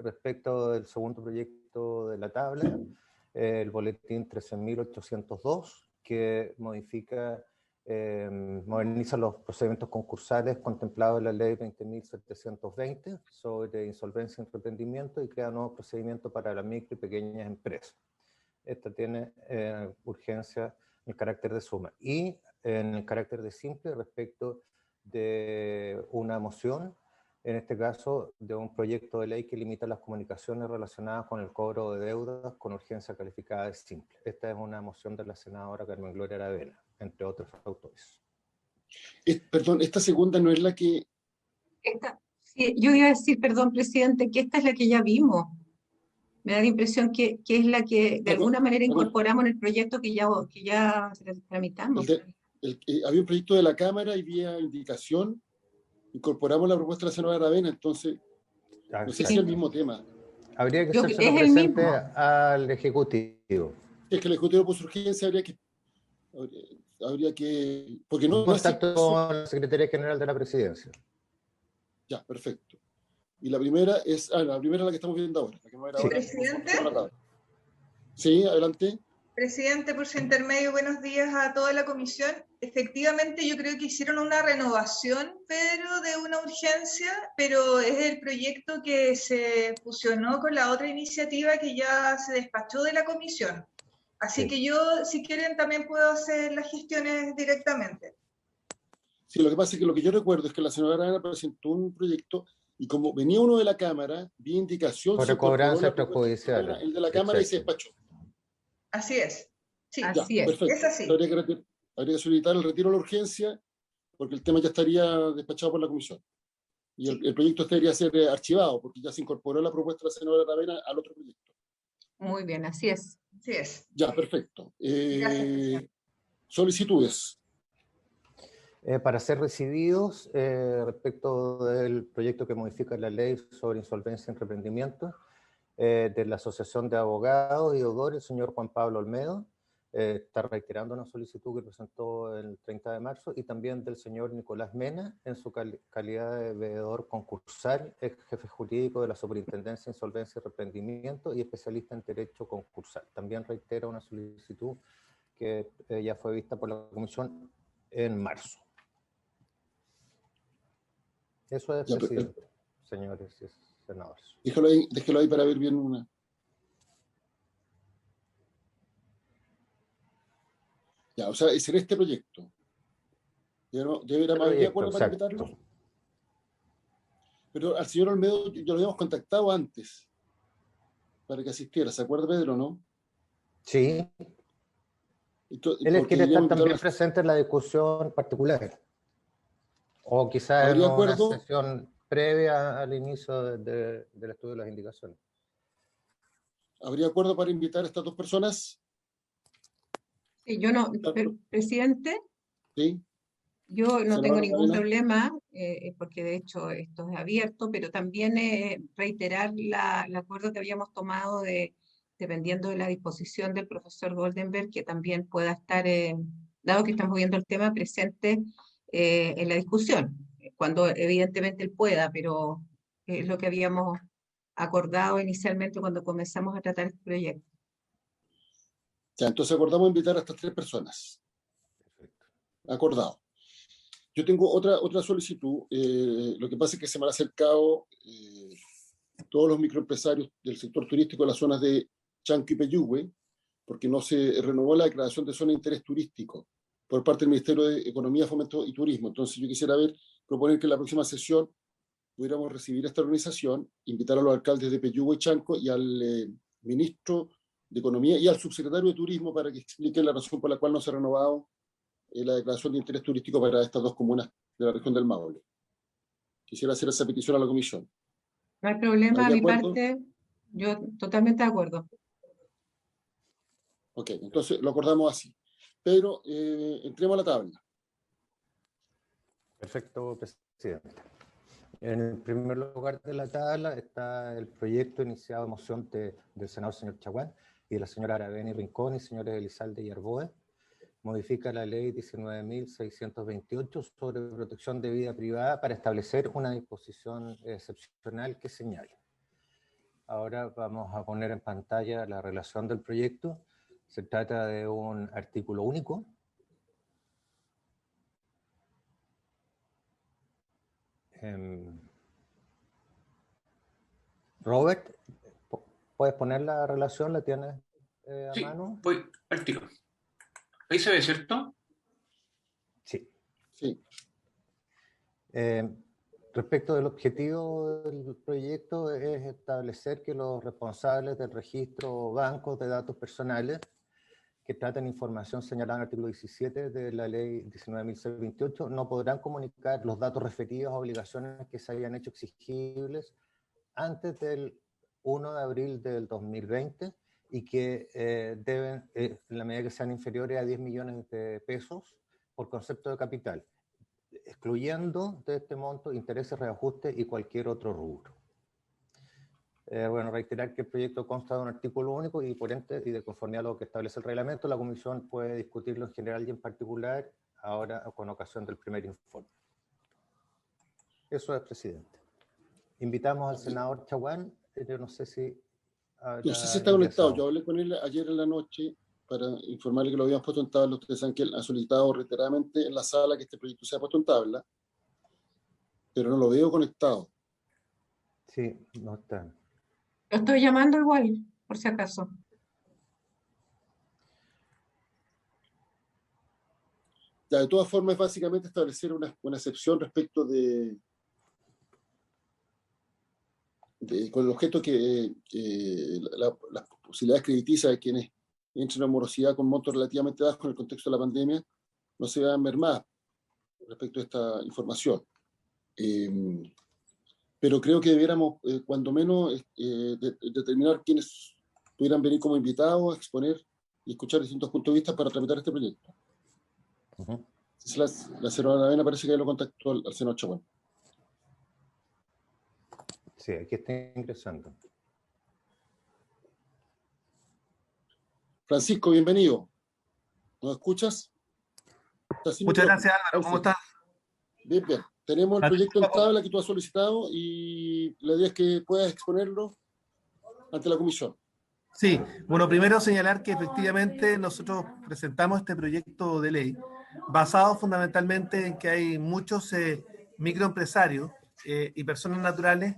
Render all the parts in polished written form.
respecto del segundo proyecto de la tabla, el boletín 13.802, que modifica, moderniza los procedimientos concursales contemplados en la ley 20.720 sobre insolvencia y emprendimiento y crea nuevos procedimientos para las micro y pequeñas empresas. Esta tiene urgencia en el carácter de suma y en el carácter de simple respecto de una moción, en este caso de un proyecto de ley que limita las comunicaciones relacionadas con el cobro de deudas con urgencia calificada de simple. Esta es una moción de la senadora Carmen Gloria Aravena, entre otros autores. Perdón, esta segunda no es la que... Sí, yo iba a decir, perdón, presidente, que esta es la que ya vimos. Me da la impresión que es la que de alguna manera incorporamos en el proyecto que ya tramitamos. Había un proyecto de la Cámara y vía indicación incorporamos la propuesta de la senadora Aravena, entonces no sé si es el mismo tema. Habría que hacerse presente al Ejecutivo. Es que el Ejecutivo por su urgencia habría que porque no contacto con la Secretaría General de la Presidencia. Ya, perfecto. Y la primera es la primera la que estamos viendo ahora. La que sí. ahora ¿Presidente? Sí, adelante. Presidente, por su intermedio, buenos días a toda la comisión. Efectivamente, yo creo que hicieron una renovación, Pedro, de una urgencia, pero es el proyecto que se fusionó con la otra iniciativa que ya se despachó de la comisión. Así que yo, si quieren, también puedo hacer las gestiones directamente. Sí, lo que pasa es que lo que yo recuerdo es que la senadora Ana presentó un proyecto y como venía uno de la Cámara, vi indicación por cobranza extrajudicial. El de la Cámara y se despachó. Así es. Sí, así es. Perfecto. Es así. Habría que solicitar el retiro de la urgencia porque el tema ya estaría despachado por la comisión. Y el proyecto debería ser archivado porque ya se incorporó la propuesta de la senadora Aravena al otro proyecto. Muy bien, así es. Así es. Ya, perfecto. Gracias, solicitudes. Para ser recibidos respecto del proyecto que modifica la ley sobre insolvencia y emprendimiento de la Asociación de Abogados y Deudores, el señor Juan Pablo Olmedo, está reiterando una solicitud que presentó el 30 de marzo, y también del señor Nicolás Mena, en su calidad de veedor concursal, ex jefe jurídico de la Superintendencia de Insolvencia y Emprendimiento y especialista en Derecho Concursal. También reitera una solicitud que ya fue vista por la Comisión en marzo. Eso es, presidente, señores y senadores. Déjalo ahí para ver bien una. Ya, o sea, es en este proyecto. ¿Debe ir a más de acuerdo para invitarlo? Pero al señor Olmedo ya lo habíamos contactado antes para que asistiera. ¿Se acuerda, Pedro, no? Sí. Él es quien está también presente en la discusión particular. O quizás en una sesión previa al inicio del estudio de las indicaciones. ¿Habría acuerdo para invitar a estas dos personas? Sí, yo no, presidente. Sí. Yo no tengo ningún problema, porque de hecho esto es abierto, pero también reiterar el acuerdo que habíamos tomado dependiendo de la disposición del profesor Goldenberg, que también pueda estar, dado que estamos viendo el tema, presente en la discusión, cuando evidentemente él pueda, pero es lo que habíamos acordado inicialmente cuando comenzamos a tratar este proyecto. Ya, entonces acordamos invitar a estas tres personas. Perfecto. Acordado. Yo tengo otra solicitud. Lo que pasa es que se me han acercado todos los microempresarios del sector turístico de las zonas de Chanco y Peyúgue, porque no se renovó la declaración de zona de interés turístico por parte del Ministerio de Economía, Fomento y Turismo. Entonces yo quisiera proponer que en la próxima sesión pudiéramos recibir esta organización, invitar a los alcaldes de Peyúgue y Chanco y al ministro de Economía y al subsecretario de Turismo para que expliquen la razón por la cual no se ha renovado la declaración de interés turístico para estas dos comunas de la región del Maule. Quisiera hacer esa petición a la comisión. No hay problema, a mi parte, yo totalmente de acuerdo. Ok, entonces lo acordamos así. Pedro, entremos a la tabla. Perfecto, presidente. En el primer lugar de la tabla está el proyecto iniciado de moción del senador señor Chaguán y de la señora Aravena y Rincón y señores Elizalde y Arboe. Modifica la ley 19.628 sobre protección de vida privada para establecer una disposición excepcional que señale ahora vamos a poner en pantalla la relación del proyecto. Se trata de un artículo único. Robert, ¿puedes poner la relación? ¿La tienes a mano? Voy al tiro. Ahí se ve, ¿cierto? Sí. Sí. Respecto del objetivo del proyecto es establecer que los responsables del registro bancos de datos personales que tratan información señalada en el artículo 17 de la ley 19.628 no podrán comunicar los datos referidos a obligaciones que se hayan hecho exigibles antes del 1 de abril del 2020 y que deben, en la medida que sean inferiores a 10 millones de pesos por concepto de capital, excluyendo de este monto intereses, reajustes y cualquier otro rubro. Bueno, reiterar que el proyecto consta de un artículo único y por ende, y de conformidad a lo que establece el reglamento, la Comisión puede discutirlo en general y en particular, ahora con ocasión del primer informe. Eso es, presidente. Invitamos al senador Chaguán, yo no sé si... No sé si está conectado. Yo hablé con él ayer en la noche para informarle que lo habíamos puesto en tabla. Ustedes saben que él ha solicitado reiteradamente en la sala que este proyecto sea puesto en tabla, pero no lo veo conectado. Sí, no está. Lo estoy llamando igual, por si acaso. Ya, de todas formas, es básicamente establecer una excepción respecto con el objeto que las posibilidades crediticias de quienes entren en morosidad con montos relativamente bajos en el contexto de la pandemia no se vean mermadas respecto a esta información. Pero creo que debiéramos, cuando menos, determinar quiénes pudieran venir como invitados a exponer y escuchar distintos puntos de vista para tramitar este proyecto. La senadora Aravena parece que lo contactó al senador Chaguán. Sí, aquí está ingresando. Francisco, bienvenido. ¿Nos escuchas? Muchas gracias, Álvaro. ¿Cómo estás? Bien, bien. Tenemos el proyecto en tabla que tú has solicitado y la idea es que puedas exponerlo ante la comisión. Sí, bueno, primero señalar que efectivamente nosotros presentamos este proyecto de ley basado fundamentalmente en que hay muchos microempresarios y personas naturales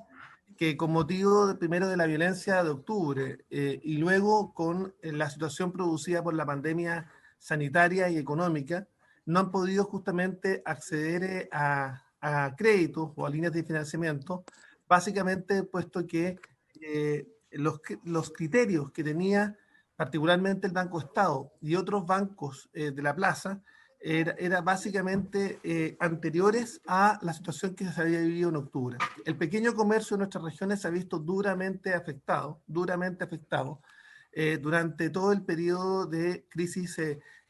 que con motivo primero de la violencia de octubre y luego con la situación producida por la pandemia sanitaria y económica, no han podido justamente acceder a créditos o a líneas de financiamiento, básicamente puesto que los criterios que tenía particularmente el Banco Estado y otros bancos de la plaza era básicamente anteriores a la situación que se había vivido en octubre. El pequeño comercio de nuestras regiones se ha visto duramente afectado durante todo el periodo de crisis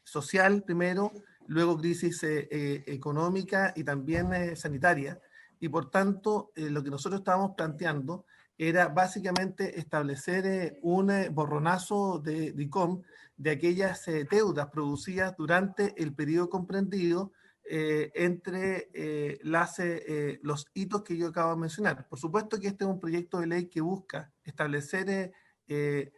social primero, luego crisis económica y también sanitaria. Y por tanto, lo que nosotros estábamos planteando era básicamente establecer un borronazo de ICOM de aquellas deudas producidas durante el periodo comprendido entre los hitos que yo acabo de mencionar. Por supuesto que este es un proyecto de ley que busca establecer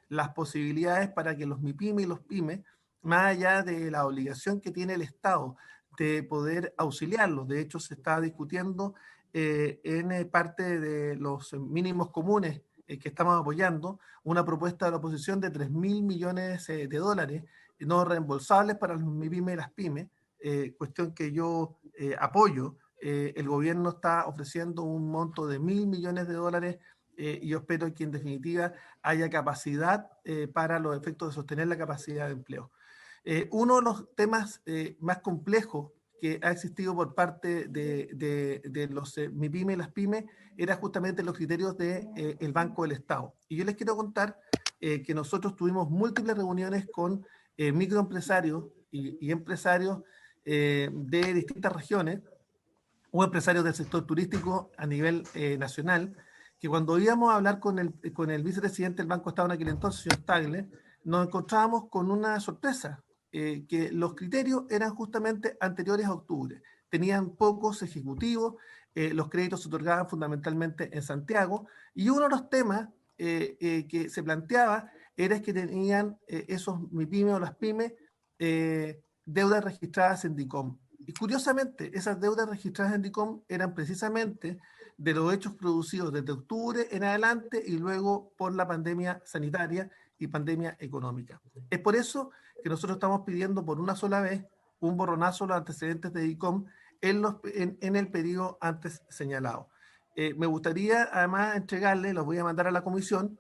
las posibilidades para que los MIPYME y los PYME, más allá de la obligación que tiene el Estado de poder auxiliarlos, de hecho se está discutiendo en parte de los mínimos comunes que estamos apoyando, una propuesta de la oposición de 3.000 millones de dólares no reembolsables para los MIPYME y las pymes, cuestión que yo apoyo. El gobierno está ofreciendo un monto de 1.000 millones de dólares y yo espero que en definitiva haya capacidad para los efectos de sostener la capacidad de empleo. Uno de los temas más complejos que ha existido por parte de los MIPYME y las pymes era justamente los criterios del Banco del Estado. Y yo les quiero contar que nosotros tuvimos múltiples reuniones con microempresarios y empresarios de distintas regiones o empresarios del sector turístico a nivel nacional, que cuando íbamos a hablar con el vicepresidente del Banco de Estado en aquel entonces, señor Tagle, nos encontrábamos con una sorpresa, que los criterios eran justamente anteriores a octubre. Tenían pocos ejecutivos, los créditos se otorgaban fundamentalmente en Santiago, y uno de los temas que se planteaba era que tenían esos MIPYME o las pymes deudas registradas en DICOM. Y curiosamente, esas deudas registradas en DICOM eran precisamente de los hechos producidos desde octubre en adelante y luego por la pandemia sanitaria y pandemia económica. Es por eso que nosotros estamos pidiendo por una sola vez un borronazo de los antecedentes de DICOM en el periodo antes señalado. Me gustaría además entregarle, los voy a mandar a la comisión,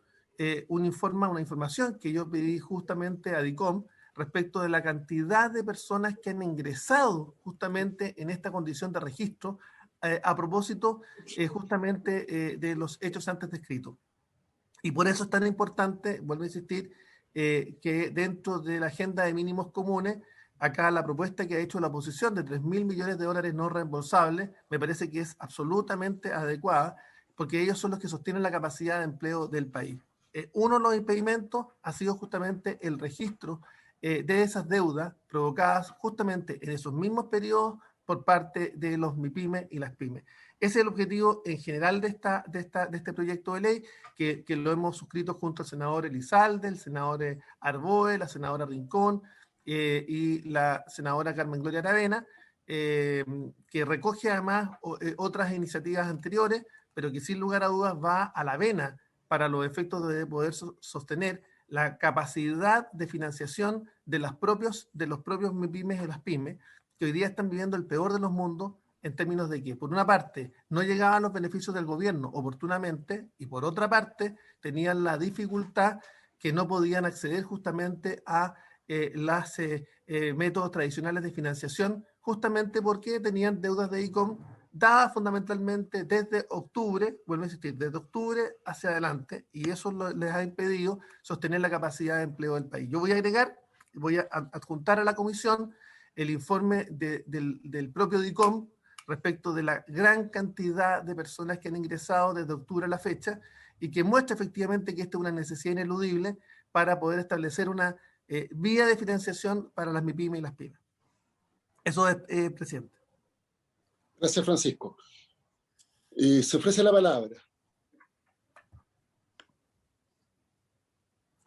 una información que yo pedí justamente a DICOM respecto de la cantidad de personas que han ingresado justamente en esta condición de registro a propósito justamente de los hechos antes descritos. Y por eso es tan importante, vuelvo a insistir, que dentro de la agenda de mínimos comunes, acá la propuesta que ha hecho la oposición de 3.000 millones de dólares no reembolsables, me parece que es absolutamente adecuada, porque ellos son los que sostienen la capacidad de empleo del país. Uno de los impedimentos ha sido justamente el registro de esas deudas provocadas justamente en esos mismos periodos por parte de los MIPYME y las pymes. Ese es el objetivo en general de este proyecto de ley, que lo hemos suscrito junto al senador Elizalde, el senador Arboe, la senadora Rincón y la senadora Carmen Gloria Aravena, que recoge además otras iniciativas anteriores, pero que sin lugar a dudas va a la vena para los efectos de poder sostener la capacidad de financiación de los propios MIPYMES y las pymes, que hoy día están viviendo el peor de los mundos en términos de que, por una parte, no llegaban los beneficios del gobierno oportunamente y por otra parte, tenían la dificultad que no podían acceder justamente a los métodos tradicionales de financiación, justamente porque tenían deudas de DICOM dadas fundamentalmente desde octubre, vuelvo a insistir, desde octubre hacia adelante, y eso les ha impedido sostener la capacidad de empleo del país. Yo voy a adjuntar a la comisión el informe del propio DICOM respecto de la gran cantidad de personas que han ingresado desde octubre a la fecha y que muestra efectivamente que esta es una necesidad ineludible para poder establecer una vía de financiación para las MIPYME y las pymes. Eso es, presidente. Gracias, Francisco. Se ofrece la palabra.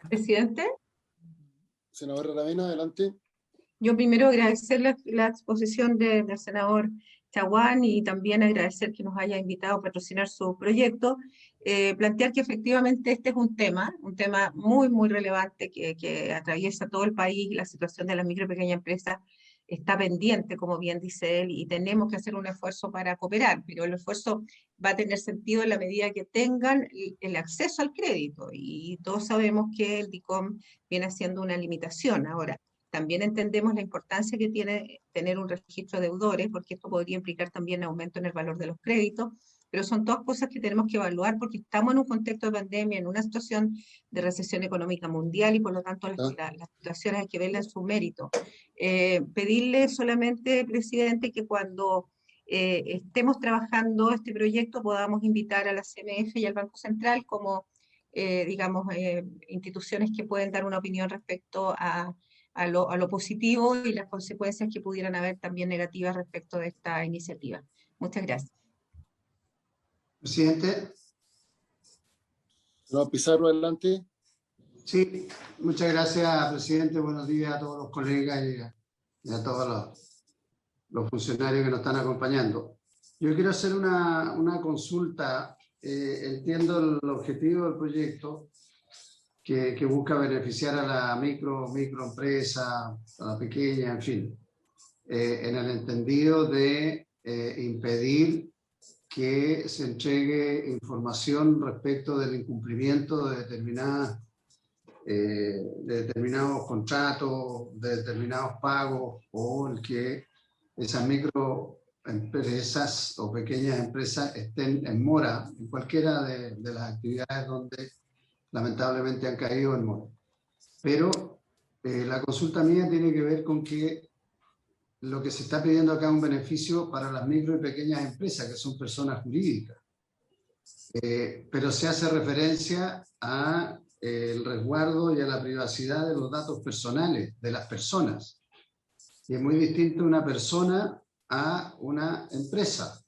Presidente. Senadora Aravena, adelante. Yo primero agradecer la exposición del senador Chaguán y también agradecer que nos haya invitado a patrocinar su proyecto. Plantear que efectivamente este es un tema muy, muy relevante que atraviesa todo el país. La situación de las micro y pequeñas empresas está pendiente, como bien dice él, y tenemos que hacer un esfuerzo para cooperar, pero el esfuerzo va a tener sentido en la medida que tengan el acceso al crédito, y todos sabemos que el DICOM viene siendo una limitación. Ahora, también entendemos la importancia que tiene tener un registro de deudores, porque esto podría implicar también aumento en el valor de los créditos, pero son todas cosas que tenemos que evaluar porque estamos en un contexto de pandemia, en una situación de recesión económica mundial y por lo tanto las situaciones hay que verlas en su mérito. Pedirle solamente, presidente, que cuando estemos trabajando este proyecto podamos invitar a la CMF y al Banco Central como, instituciones que pueden dar una opinión respecto a lo positivo y las consecuencias que pudieran haber también negativas respecto de esta iniciativa. Muchas gracias. Presidente. Senador Pizarro, adelante. Sí, muchas gracias, presidente. Buenos días a todos los colegas y a todos los funcionarios que nos están acompañando. Yo quiero hacer una consulta. Entiendo el objetivo del proyecto que busca beneficiar a la microempresa, a la pequeña, en fin, en el entendido de impedir que se entregue información respecto del incumplimiento de determinados contratos, de determinados pagos, o el que esas microempresas o pequeñas empresas estén en mora en cualquiera de las actividades donde lamentablemente han caído en mora. Pero la consulta mía tiene que ver con que lo que se está pidiendo acá es un beneficio para las micro y pequeñas empresas, que son personas jurídicas. Pero se hace referencia a el resguardo y a la privacidad de los datos personales de las personas. Y es muy distinto una persona a una empresa.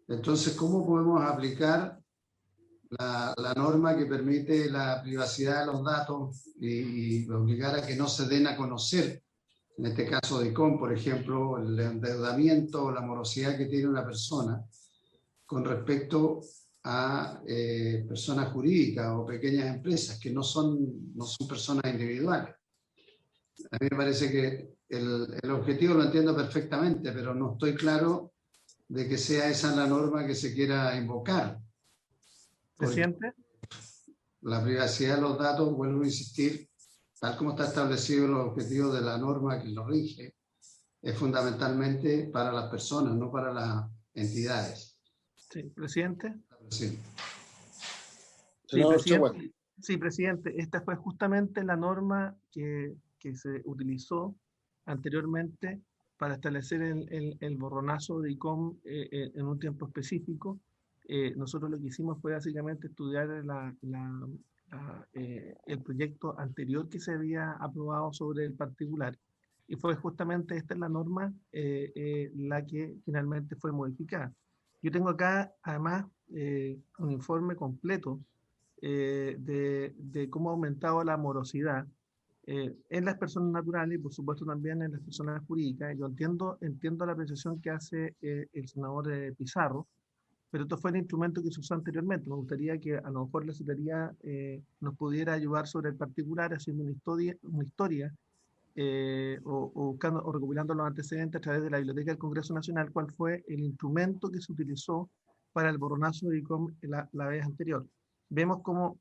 Entonces, ¿cómo podemos aplicar la norma que permite la privacidad de los datos y obligar a que no se den a conocer, en este caso de ICOM, por ejemplo, el endeudamiento o la morosidad que tiene una persona con respecto a personas jurídicas o pequeñas empresas que no son personas individuales. A mí me parece que el objetivo lo entiendo perfectamente, pero no estoy claro de que sea esa la norma que se quiera invocar. Presidente. La privacidad de los datos, vuelvo a insistir, tal como está establecido los objetivos de la norma que lo rige, es fundamentalmente para las personas, no para las entidades. Sí, presidente. Sí. Sí, presidente. Esta fue justamente la norma que se utilizó anteriormente para establecer el borronazo de ICOM en un tiempo específico. Nosotros lo que hicimos fue básicamente estudiar el proyecto anterior que se había aprobado sobre el particular, y fue justamente esta la norma la que finalmente fue modificada. Yo tengo acá además un informe completo de cómo ha aumentado la morosidad en las personas naturales y por supuesto también en las personas jurídicas. Yo entiendo la apreciación que hace el senador Pizarro, pero esto fue el instrumento que se usó anteriormente. Me gustaría que a lo mejor la Secretaría nos pudiera ayudar sobre el particular, haciendo una historia o buscando o recopilando los antecedentes a través de la Biblioteca del Congreso Nacional, cuál fue el instrumento que se utilizó para el borronazo de ICOM la vez anterior. Vemos cómo,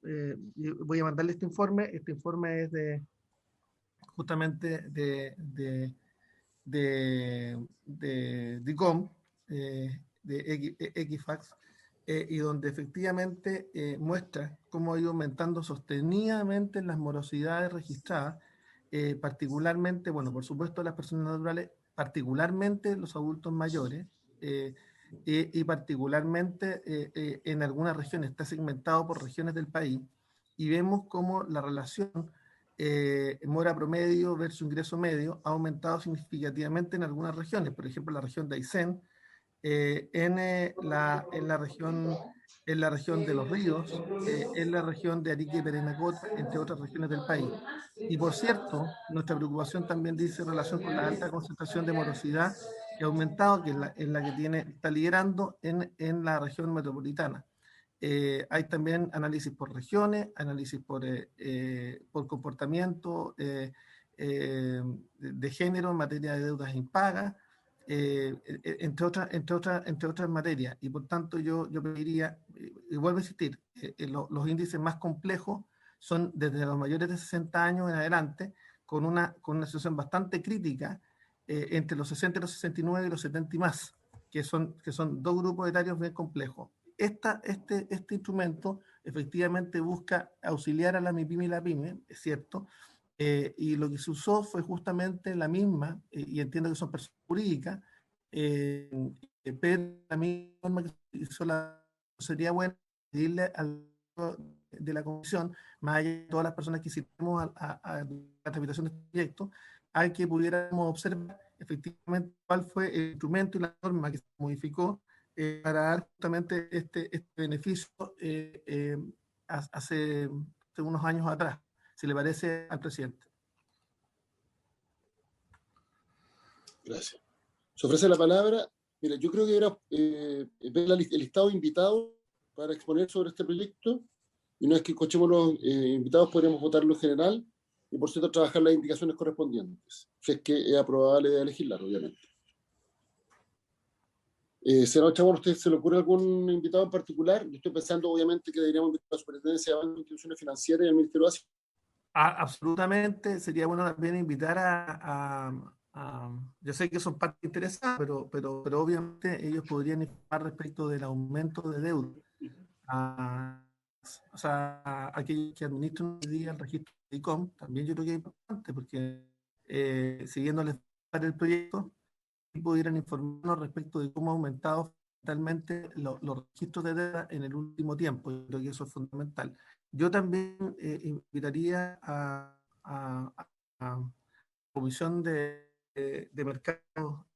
voy a mandarle este informe es justamente de ICOM, de Equifax, y donde efectivamente muestra cómo ha ido aumentando sostenidamente las morosidades registradas, particularmente, bueno, por supuesto las personas naturales, particularmente los adultos mayores, y particularmente en algunas regiones, está segmentado por regiones del país, y vemos cómo la relación mora promedio versus ingreso medio ha aumentado significativamente en algunas regiones, por ejemplo la región de Aysén, en la región de Los Ríos, en la región de Arica y Parinacota, entre otras regiones del país. Y por cierto, nuestra preocupación también dice en relación con la alta concentración de morosidad que ha aumentado, que es la que está liderando en la región metropolitana. Hay también análisis por regiones, análisis por comportamiento de género en materia de deudas impagas, entre otras materias. Y por tanto yo pediría, y vuelvo a insistir, los índices más complejos son desde los mayores de 60 años en adelante, con una situación bastante crítica entre los 60 y los 69 y los 70 y más, que son dos grupos etarios bien complejos. Este instrumento efectivamente busca auxiliar a la MIPYME y la PYME, es cierto, y lo que se usó fue justamente la misma, y entiendo que son personas jurídicas, pero la misma que se hizo sería bueno pedirle al de la comisión, más allá de todas las personas que hicimos a la tramitación de este proyecto, a que pudiéramos observar efectivamente cuál fue el instrumento y la norma que se modificó para dar justamente este beneficio hace unos años atrás, si le parece al presidente. Gracias. Se ofrece la palabra. Mira, yo creo que era ver el listado de invitados para exponer sobre este proyecto, y una vez que escuchemos los invitados podríamos votarlo en general y por cierto trabajar las indicaciones correspondientes, si es que es aprobada la idea de legislar, obviamente. Senador Chabón, ¿a usted se le ocurre algún invitado en particular? Yo estoy pensando, obviamente, que deberíamos invitar a la Superintendencia de Bancos e Instituciones Financieras y al Ministerio de Hacienda. Absolutamente, sería bueno también invitar yo sé que son parte interesadas, pero obviamente ellos podrían informar respecto del aumento de deuda. O sea, a aquellos que administran hoy día el registro de ICOM, también yo creo que es importante, porque siguiéndoles el proyecto, pudieran informarnos respecto de cómo ha aumentado fundamentalmente los registros de deuda en el último tiempo. Yo creo que eso es fundamental. Yo también invitaría a la Comisión de Mercados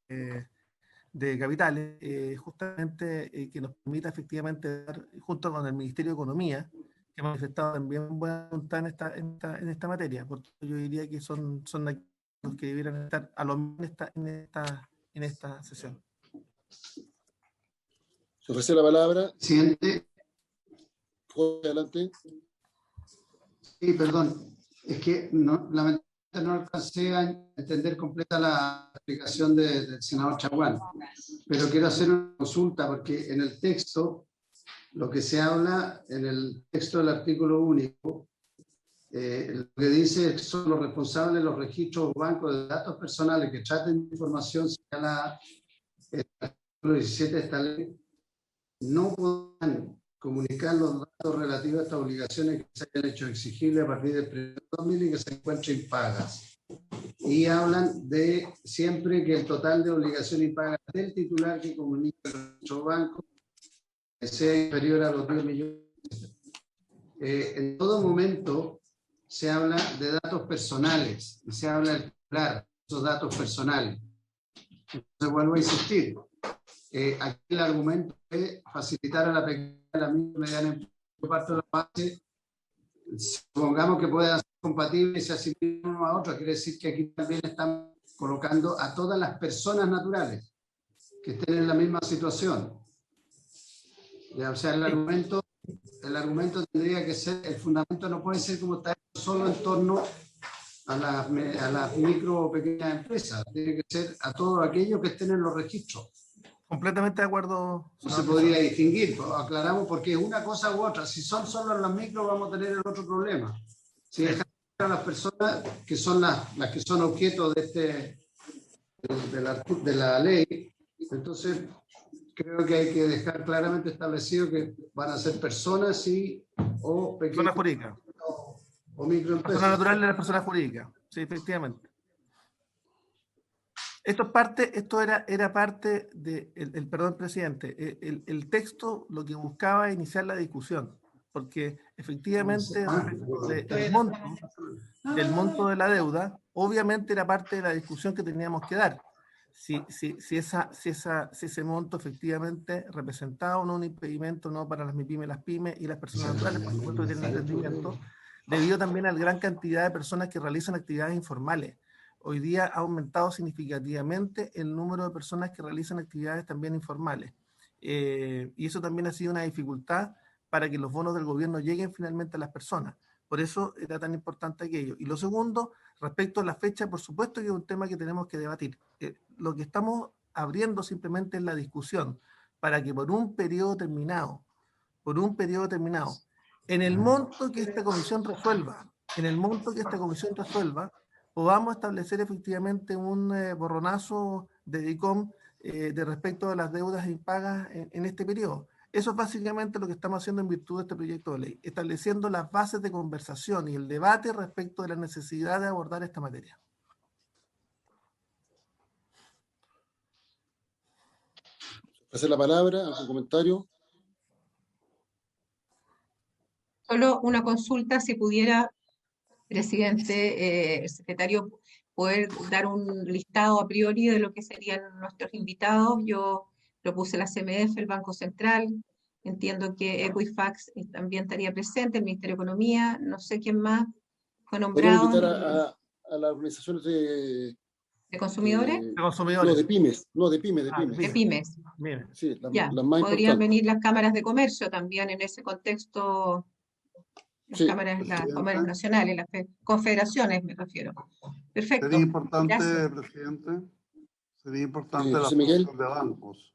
de capitales, justamente que nos permita efectivamente dar, junto con el Ministerio de Economía, que ha manifestado también buena voluntad en esta materia. Por tanto, yo diría que son los que debieran estar a lo menos en esta sesión. Se ofrece la palabra. Presidente. Adelante. Sí, perdón. Es que lamentablemente no alcancé a entender completa la explicación del senador Chaguán, pero quiero hacer una consulta porque en el texto, lo que se habla en el texto del artículo único, lo que dice es que son los responsables de los registros o bancos de datos personales que traten de información señalada en el artículo 17 de esta ley, no podrán comunicar los datos relativos a estas obligaciones que se hayan hecho exigibles a partir del 1 de 2000 y que se encuentren impagas. Y hablan de siempre que el total de obligaciones impagas del titular que comunica nuestro banco sea inferior a los 10 millones. En todo momento se habla de datos personales y se habla del titular, esos datos personales. Entonces vuelvo a insistir. Aquí el argumento es facilitar a la pequeña y la mediana empresa parte de la base. Supongamos que puedan ser compatibles y se asimilen uno a otro. Quiere decir que aquí también están colocando a todas las personas naturales que estén en la misma situación. Ya, o sea, el argumento tendría que ser, el fundamento no puede ser como está solo en torno a las micro o pequeñas empresas. Tiene que ser a todos aquellos que estén en los registros. Completamente de acuerdo. No se podría distinguir, pues aclaramos, porque es una cosa u otra. Si son solo las micro, vamos a tener el otro problema. Si dejamos a las personas que son las que son objeto de la ley, entonces creo que hay que dejar claramente establecido que van a ser personas o pequeñas. Personas jurídicas. O microempresas. Persona natural de las personas jurídicas. Sí, efectivamente. Esto era parte perdón, presidente, el texto lo que buscaba es iniciar la discusión, porque efectivamente del monto de la deuda, obviamente era parte de la discusión que teníamos que dar. Si ese monto efectivamente representaba o no un impedimento no para las MIPYME, las pymes y las personas naturales, por supuesto que tienen entendimiento, debido también a la gran cantidad de personas que realizan actividades informales. Hoy día ha aumentado significativamente el número de personas que realizan actividades también informales. Y eso también ha sido una dificultad para que los bonos del gobierno lleguen finalmente a las personas. Por eso era tan importante aquello. Y lo segundo, respecto a la fecha, por supuesto que es un tema que tenemos que debatir. Lo que estamos abriendo simplemente es la discusión para que por un periodo determinado, en el monto que esta comisión resuelva, podamos establecer efectivamente un borronazo de DICOM de respecto a las deudas impagas en este periodo. Eso es básicamente lo que estamos haciendo en virtud de este proyecto de ley, estableciendo las bases de conversación y el debate respecto de la necesidad de abordar esta materia. Hacer la palabra, algún comentario. Solo una consulta, si pudiera, presidente, secretario, poder dar un listado a priori de lo que serían nuestros invitados. Yo propuse la CMF, el Banco Central, entiendo que Equifax también estaría presente, el Ministerio de Economía, no sé quién más fue nombrado. ¿Podemos invitar a las organizaciones ¿De consumidores? De consumidores. No, de pymes. De pymes. Sí, Ya, las más podrían importantes. venir las cámaras de comercio también en ese contexto. Sí, Las cámaras nacionales, las confederaciones me refiero. Perfecto. Sería importante, Gracias. presidente, sería importante la José Miguel. asociación de bancos.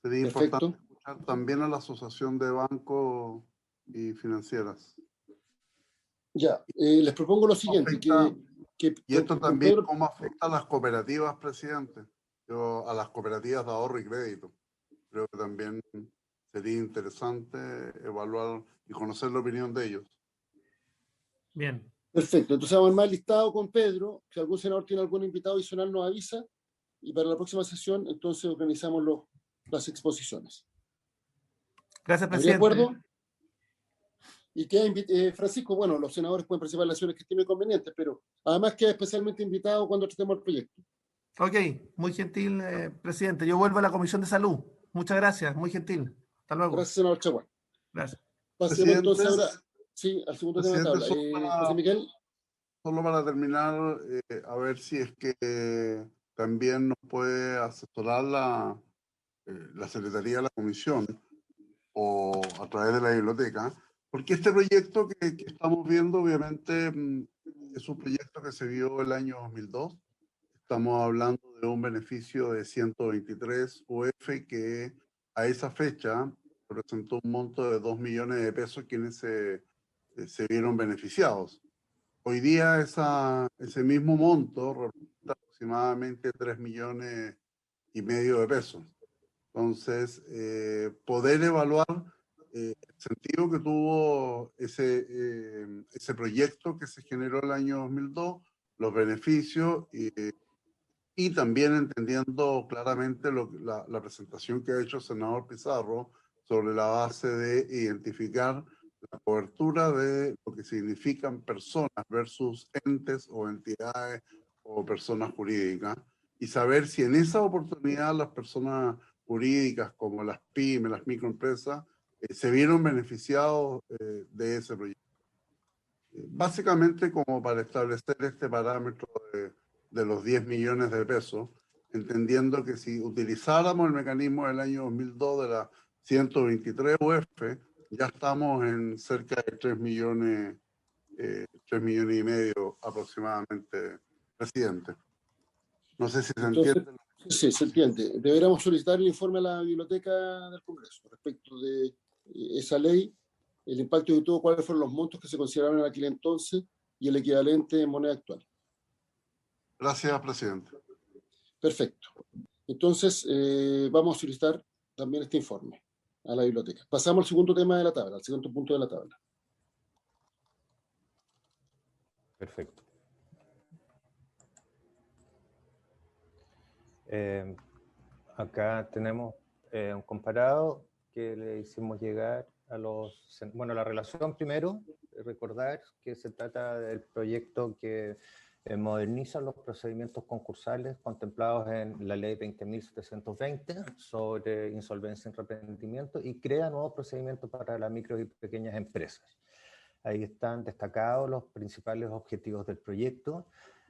Sería Perfecto. importante escuchar también a la asociación de bancos y financieras. Ya, les propongo lo siguiente. Y esto también, Pedro, ¿cómo afecta a las cooperativas, presidente? A las cooperativas de ahorro y crédito. Creo que también sería interesante evaluar y conocer la opinión de ellos. Bien. perfecto, entonces vamos a armar el listado con Pedro. Si algún senador tiene algún invitado adicional nos avisa. Y para la próxima sesión, entonces organizamos las exposiciones. Gracias, ¿Habría presidente. acuerdo? Y queda Francisco, bueno, los senadores pueden participar en las acciones que estimen convenientes, pero además queda especialmente invitado cuando tratemos el proyecto. Ok, muy gentil, presidente. Yo vuelvo a la Comisión de Salud. Muchas gracias, muy gentil. Hasta luego. Gracias, senador Chaguán. Gracias. Pasemos entonces ahora, sí, al segundo tema de tabla. José Miguel. Solo para terminar, a ver si es que también nos puede asesorar la Secretaría de la Comisión o a través de la biblioteca, porque este proyecto que estamos viendo, obviamente, es un proyecto que se vio el año 2002. Estamos hablando de un beneficio de 123 UF que a esa fecha representó un monto de 2 millones de pesos quienes se vieron beneficiados. Hoy día ese mismo monto representa aproximadamente 3 millones y medio de pesos. Entonces, poder evaluar el sentido que tuvo ese proyecto que se generó el año 2002, los beneficios y también entendiendo claramente la presentación que ha hecho el senador Pizarro sobre la base de identificar la cobertura de lo que significan personas versus entes o entidades o personas jurídicas y saber si en esa oportunidad las personas jurídicas como las pymes, las microempresas, se vieron beneficiados de ese proyecto. Básicamente como para establecer este parámetro de los 10 millones de pesos, entendiendo que si utilizáramos el mecanismo del año 2002 de la 123 UF, ya estamos en cerca de 3 millones y medio aproximadamente, presidente. No sé si se entiende. Sí, se entiende. Deberíamos solicitar el informe a la Biblioteca del Congreso respecto de esa ley, el impacto que tuvo, cuáles fueron los montos que se consideraron en aquel entonces y el equivalente en moneda actual. Gracias, presidente. Perfecto. Entonces, vamos a solicitar también este informe a la biblioteca. Pasamos al segundo tema de la tabla, al segundo punto de la tabla. Perfecto. Acá tenemos un comparado que le hicimos llegar a la relación primero, recordar que se trata del proyecto que moderniza los procedimientos concursales contemplados en la ley 20.720 sobre insolvencia y arrepentimiento y crea nuevos procedimientos para las micro y pequeñas empresas. Ahí están destacados los principales objetivos del proyecto.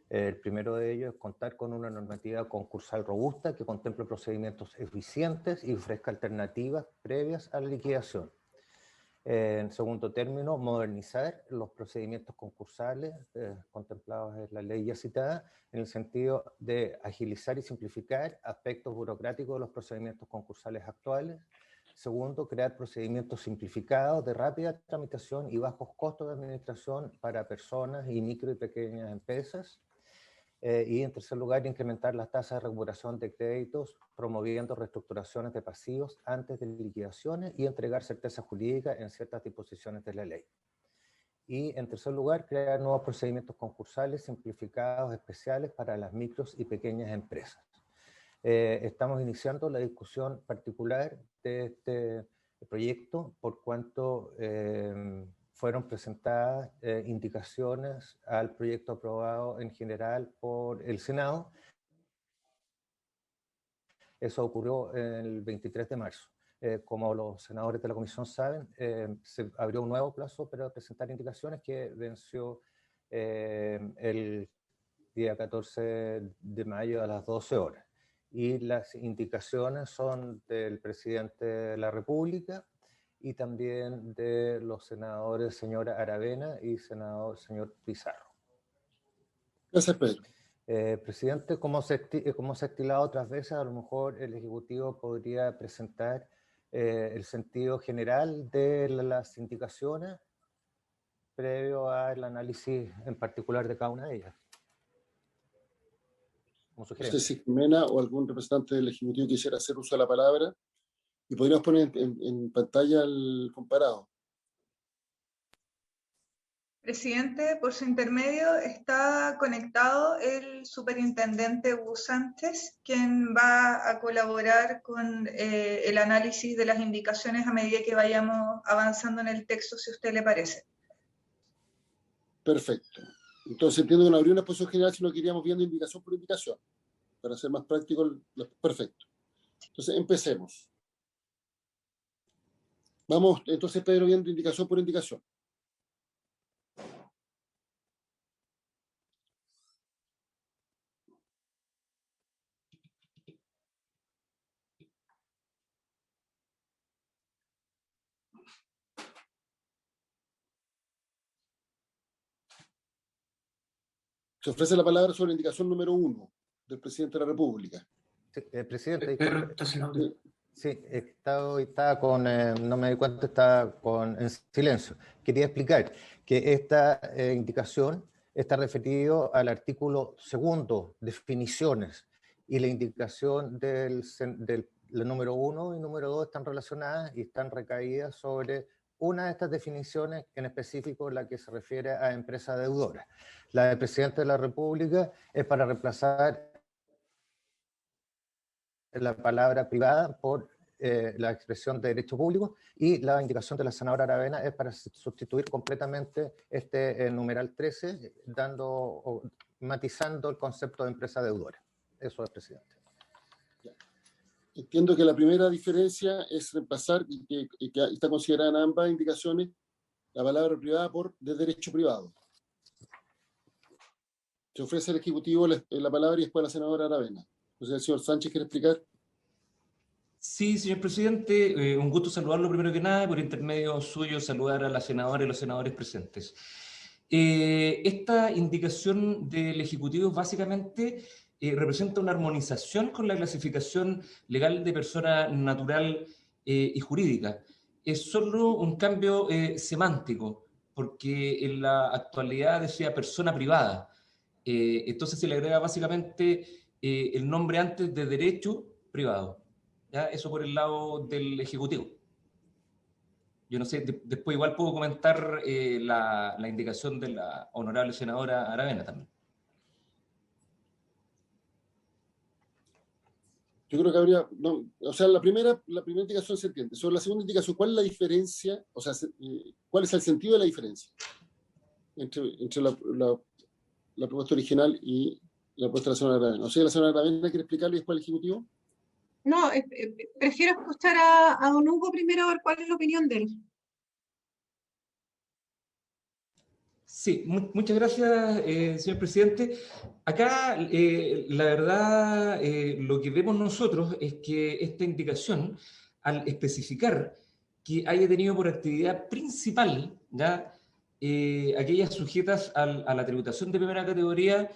El primero de ellos es contar con una normativa concursal robusta que contemple procedimientos eficientes y ofrezca alternativas previas a la liquidación. En segundo término, modernizar los procedimientos concursales contemplados en la ley ya citada, en el sentido de agilizar y simplificar aspectos burocráticos de los procedimientos concursales actuales. Segundo, crear procedimientos simplificados de rápida tramitación y bajos costos de administración para personas y micro y pequeñas empresas. Y en tercer lugar, incrementar las tasas de recuperación de créditos, promoviendo reestructuraciones de pasivos antes de liquidaciones y entregar certeza jurídica en ciertas disposiciones de la ley. Y en tercer lugar, crear nuevos procedimientos concursales simplificados especiales para las micros y pequeñas empresas. Estamos iniciando la discusión particular de este proyecto por cuanto fueron presentadas indicaciones al proyecto aprobado en general por el Senado. Eso ocurrió el 23 de marzo. Como los senadores de la comisión saben, se abrió un nuevo plazo para presentar indicaciones que venció el día 14 de mayo a las 12 horas. Y las indicaciones son del presidente de la República y también de los senadores señora Aravena y señor Pizarro. Gracias, Pedro. Presidente, como se ha estilado otras veces, a lo mejor el Ejecutivo podría presentar el sentido general de las indicaciones previo al análisis en particular de cada una de ellas. No sé si Jimena o algún representante del Ejecutivo quisiera hacer uso de la palabra y podríamos poner en pantalla el comparado. Presidente, por su intermedio está conectado el superintendente Busantes, quien va a colaborar con el análisis de las indicaciones a medida que vayamos avanzando en el texto, si a usted le parece. Perfecto. Entonces entiendo que no habría una exposición general, sino que iríamos viendo indicación por indicación. para ser más práctico, perfecto. Entonces, empecemos. Vamos, entonces, Pedro, viendo indicación por indicación. Se ofrece la palabra sobre la indicación número 1 del presidente de la República. Sí, presidente, Pedro, ¿estás en audio? sí, estaba con, no me di cuenta, estaba en silencio. Quería explicar que esta indicación está referido al artículo 2, definiciones, y la indicación del número 1 y número 2 están relacionadas y están recaídas sobre una de estas definiciones, en específico la que se refiere a empresa deudora. La del presidente de la República es para reemplazar la palabra privada por la expresión de derecho público, y la indicación de la senadora Aravena es para sustituir completamente este numeral 13, matizando el concepto de empresa deudora. Eso es, presidente. Entiendo que la primera diferencia es reemplazar, y que está considerada en ambas indicaciones, la palabra privada por de derecho privado. Se ofrece al Ejecutivo la palabra y después a la senadora Aravena. Entonces, el señor Sánchez quiere explicar. Sí, señor presidente, un gusto saludarlo primero que nada, por intermedio suyo saludar a la senadora y los senadores presentes. Esta indicación del Ejecutivo básicamente representa una armonización con la clasificación legal de persona natural y jurídica. Es solo un cambio semántico, porque en la actualidad decía persona privada. Entonces se le agrega básicamente el nombre antes de derecho privado. ¿Ya? Eso por el lado del Ejecutivo. Yo no sé, después igual puedo comentar la indicación de la honorable senadora Aravena también. Yo creo que habría, no, o sea, la primera indicación se entiende. Sobre la segunda indicación, ¿cuál es la diferencia? O sea, ¿cuál es el sentido de la diferencia entre la propuesta original y la propuesta de la senadora Aravena? O sea, ¿la senadora Aravena quiere explicarle después al Ejecutivo? No, prefiero escuchar a don Hugo primero, a ver cuál es la opinión de él. Sí, muchas gracias, señor presidente. Acá, la verdad, lo que vemos nosotros es que esta indicación, al especificar que haya tenido por actividad principal, ¿ya? Aquellas sujetas a la tributación de primera categoría,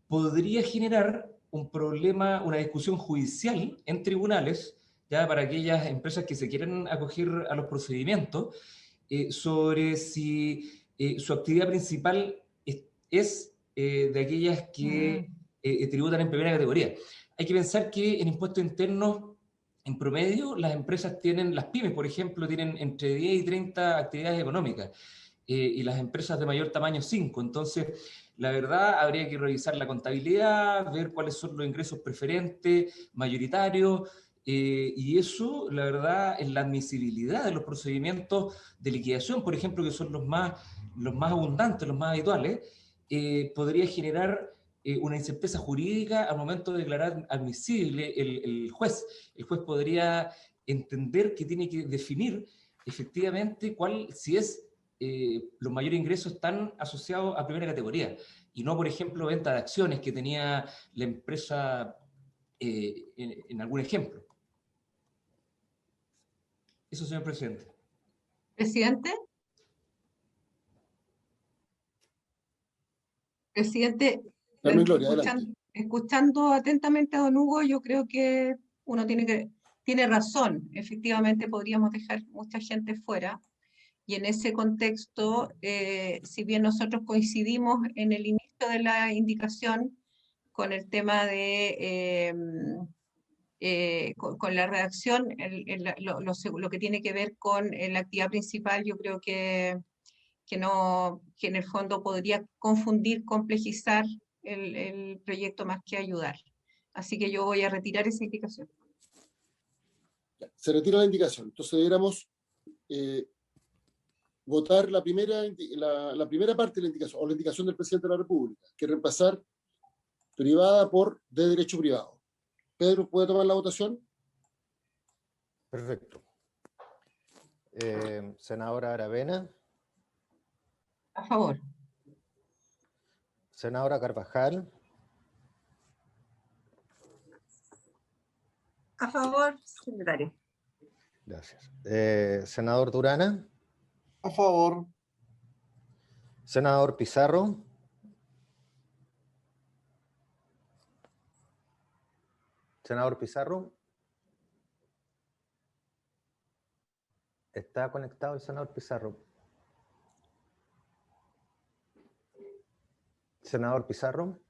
podría generar un problema, una discusión judicial en tribunales, ya para aquellas empresas que se quieren acoger a los procedimientos, sobre si su actividad principal es de aquellas que tributan en primera categoría. Hay que pensar que en impuestos internos, en promedio, las empresas tienen, las pymes, por ejemplo, tienen entre 10 y 30 actividades económicas, y las empresas de mayor tamaño 5. Entonces, la verdad, habría que revisar la contabilidad, ver cuáles son los ingresos preferentes, mayoritarios, y eso, la verdad, en la admisibilidad de los procedimientos de liquidación, por ejemplo, que son los más abundantes, los más habituales, podría generar una incerteza jurídica al momento de declarar admisible el juez. El juez podría entender que tiene que definir efectivamente si es los mayores ingresos están asociados a primera categoría, y no, por ejemplo, venta de acciones que tenía la empresa en algún ejemplo. Eso, señor presidente. ¿Presidente? Presidente, Carmen Gloria, adelante. escuchando atentamente a don Hugo, yo creo que uno tiene razón. Efectivamente, podríamos dejar mucha gente fuera. Y en ese contexto, si bien nosotros coincidimos en el inicio de la indicación con el tema de, con la redacción, lo que tiene que ver con la actividad principal, yo creo que en el fondo podría confundir, complejizar el proyecto más que ayudar. Así que yo voy a retirar esa indicación. Se retira la indicación. Entonces deberíamos votar la primera parte de la indicación, o la indicación del presidente de la República, que reemplazar privada por de derecho privado. Pedro, ¿puede tomar la votación? Perfecto. Senadora Aravena. A favor. Senadora Carvajal. A favor, secretario. Gracias. Senador Durana. A favor. Senador Pizarro. Senador Pizarro. ¿Está conectado el senador Pizarro? Senador Pizarro.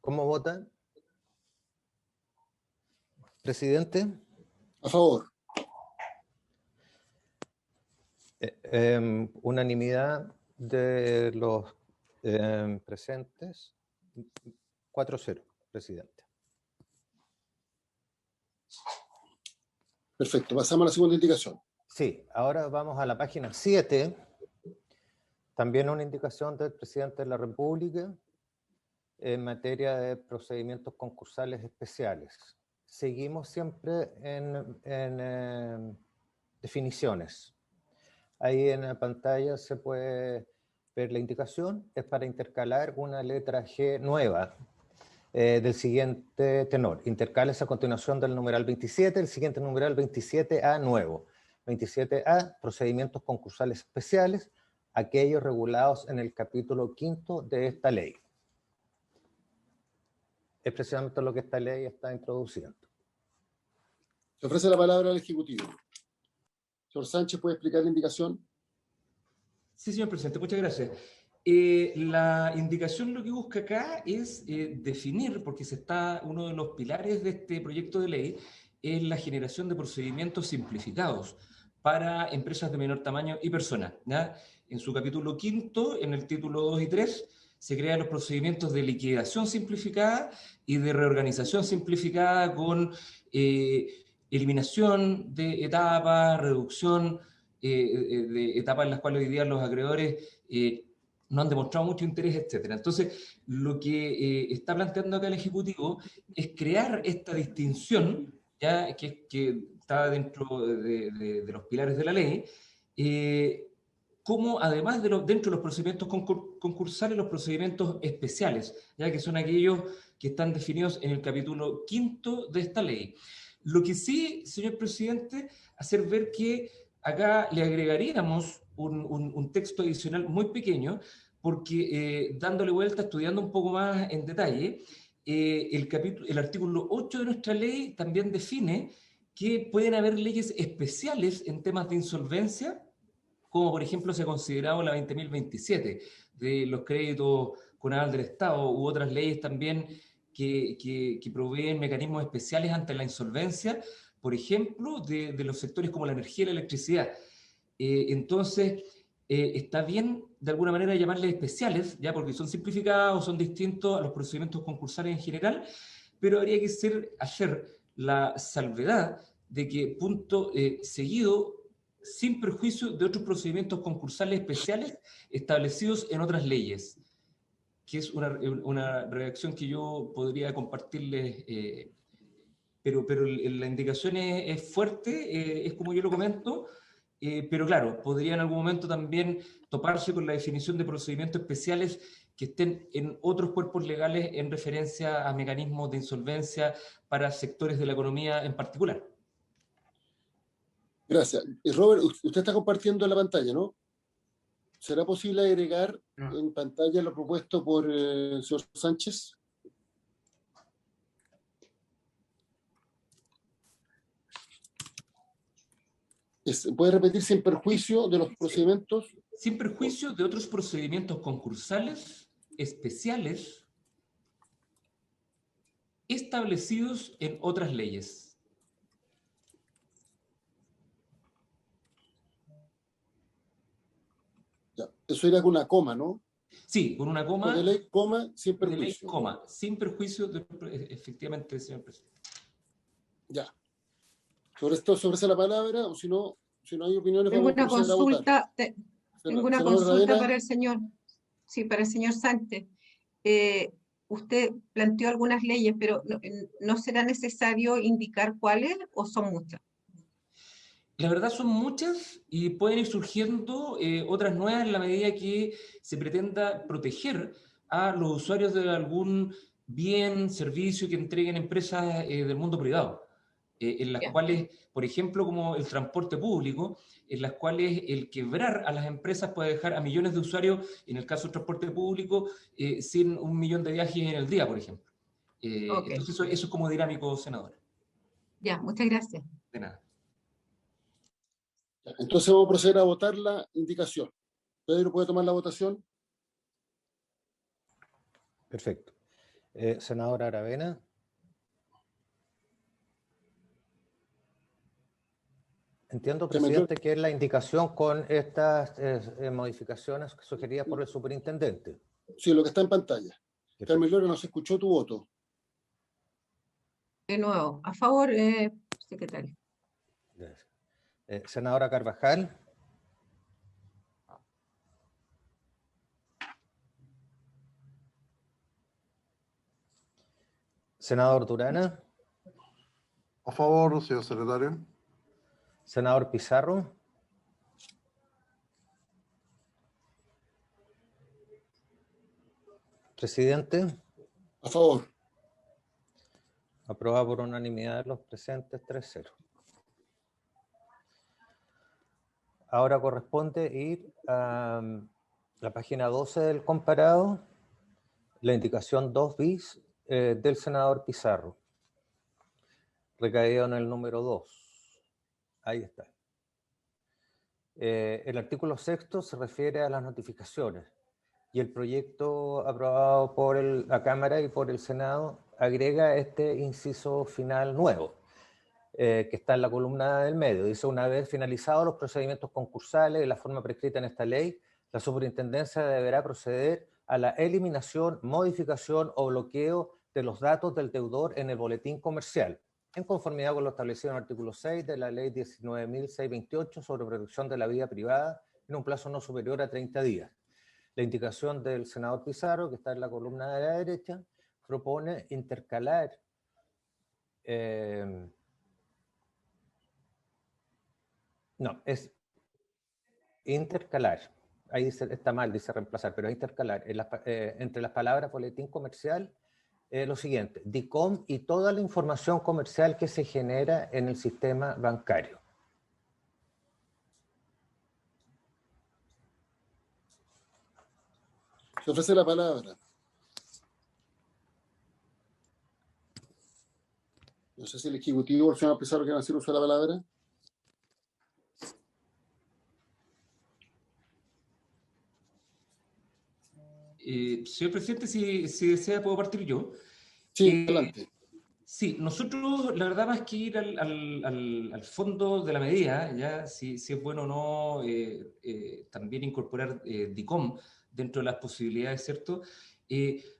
¿Cómo vota? Presidente. A favor. Unanimidad de los presentes. 4-0, presidente. Perfecto, pasamos a la segunda indicación. Sí, ahora vamos a la página 7. También una indicación del presidente de la República en materia de procedimientos concursales especiales. Seguimos siempre en definiciones. Ahí en la pantalla se puede ver la indicación. Es para intercalar una letra G nueva del siguiente tenor. Intercales a continuación del numeral 27, el siguiente numeral 27A nuevo. 27A, procedimientos concursales especiales, aquellos regulados en el capítulo 5 de esta ley. Es precisamente lo que esta ley está introduciendo. Se ofrece la palabra al Ejecutivo. Señor Sánchez, ¿puede explicar la indicación? Sí, señor presidente, muchas gracias. La indicación lo que busca acá es definir, porque uno de los pilares de este proyecto de ley es la generación de procedimientos simplificados para empresas de menor tamaño y personas, ¿ya? En su capítulo 5, en el título 2 y 3, se crean los procedimientos de liquidación simplificada y de reorganización simplificada con eliminación de etapas, reducción de etapas en las cuales hoy día los acreedores no han demostrado mucho interés, etc. Entonces, lo que está planteando acá el Ejecutivo es crear esta distinción, ya que está dentro de los pilares de la ley, como además dentro de los procedimientos concursales, los procedimientos especiales, ya que son aquellos que están definidos en el capítulo 5 de esta ley. Lo que sí, señor presidente, hacer ver que acá le agregaríamos un texto adicional muy pequeño, porque dándole vuelta, estudiando un poco más en detalle, el artículo 8 de nuestra ley también define que pueden haber leyes especiales en temas de insolvencia, como por ejemplo se ha considerado la 20.027 de los créditos con aval del Estado, u otras leyes también que proveen mecanismos especiales ante la insolvencia, por ejemplo, de los sectores como la energía y la electricidad. Entonces, está bien de alguna manera llamarles especiales, ya porque son simplificados, son distintos a los procedimientos concursales en general, pero habría que hacer la salvedad de que punto seguido, sin perjuicio de otros procedimientos concursales especiales establecidos en otras leyes, que es una redacción que yo podría compartirles, pero la indicación es fuerte, es como yo lo comento, pero claro, podría en algún momento también toparse con la definición de procedimientos especiales que estén en otros cuerpos legales en referencia a mecanismos de insolvencia para sectores de la economía en particular. Gracias. Robert, usted está compartiendo la pantalla, ¿no? ¿Será posible agregar en pantalla lo propuesto por el señor Sánchez? ¿Puede repetir sin perjuicio de los procedimientos? Sin perjuicio de otros procedimientos concursales especiales establecidos en otras leyes. Ya, eso era con una coma, ¿no? Sí, con una coma. De ley, coma, sin perjuicio. De ley, coma, sin perjuicio, efectivamente, señor presidente. Ya. Sobre esto, sobre esa la palabra, o si no hay opiniones, tengo una consulta, para el señor, sí, para el señor Sánchez. usted planteó algunas leyes, pero ¿no será necesario indicar cuáles o son muchas? La verdad son muchas y pueden ir surgiendo otras nuevas en la medida que se pretenda proteger a los usuarios de algún bien, servicio que entreguen empresas del mundo privado, en las cuales, por ejemplo, como el transporte público, en las cuales el quebrar a las empresas puede dejar a millones de usuarios, en el caso del transporte público, sin 1 millón de viajes en el día, por ejemplo. Entonces eso es como dinámico, senadora. Ya, muchas gracias. De nada. Entonces vamos a proceder a votar la indicación. Pedro, ¿puede tomar la votación? Perfecto. Senadora Aravena. Entiendo, presidente, que es la indicación con estas modificaciones sugeridas por el superintendente. Sí, lo que está en pantalla. Carmen Lora, no se escuchó tu voto. De nuevo, a favor, secretario. Gracias. Senadora Carvajal. Senador Durana. A favor, señor secretario. Senador Pizarro. Presidente. A favor. Aprobado por unanimidad de los presentes, 3-0. Ahora corresponde ir a la página 12 del comparado, la indicación 2 bis del senador Pizarro, recaído en el número 2. Ahí está. El artículo 6º se refiere a las notificaciones y el proyecto aprobado por la Cámara y por el Senado agrega este inciso final nuevo, que está en la columna del medio. Dice: una vez finalizados los procedimientos concursales de la forma prescrita en esta ley, la superintendencia deberá proceder a la eliminación, modificación o bloqueo de los datos del deudor en el boletín comercial, en conformidad con lo establecido en el artículo 6 de la ley 19.628 sobre protección de la vida privada en un plazo no superior a 30 días. La indicación del senador Pizarro, que está en la columna de la derecha, propone intercalar no, es intercalar. Ahí dice, está mal, dice reemplazar, pero es intercalar. Entre las palabras boletín comercial, lo siguiente: DICOM y toda la información comercial que se genera en el sistema bancario. Se ofrece la palabra. No sé si el Ejecutivo o el señor Pizarro quieren hacer uso de la palabra. Señor presidente, si desea puedo partir yo. Sí, adelante. Sí, nosotros la verdad más que ir al fondo de la medida, ya si es bueno o no también incorporar DICOM dentro de las posibilidades, ¿cierto?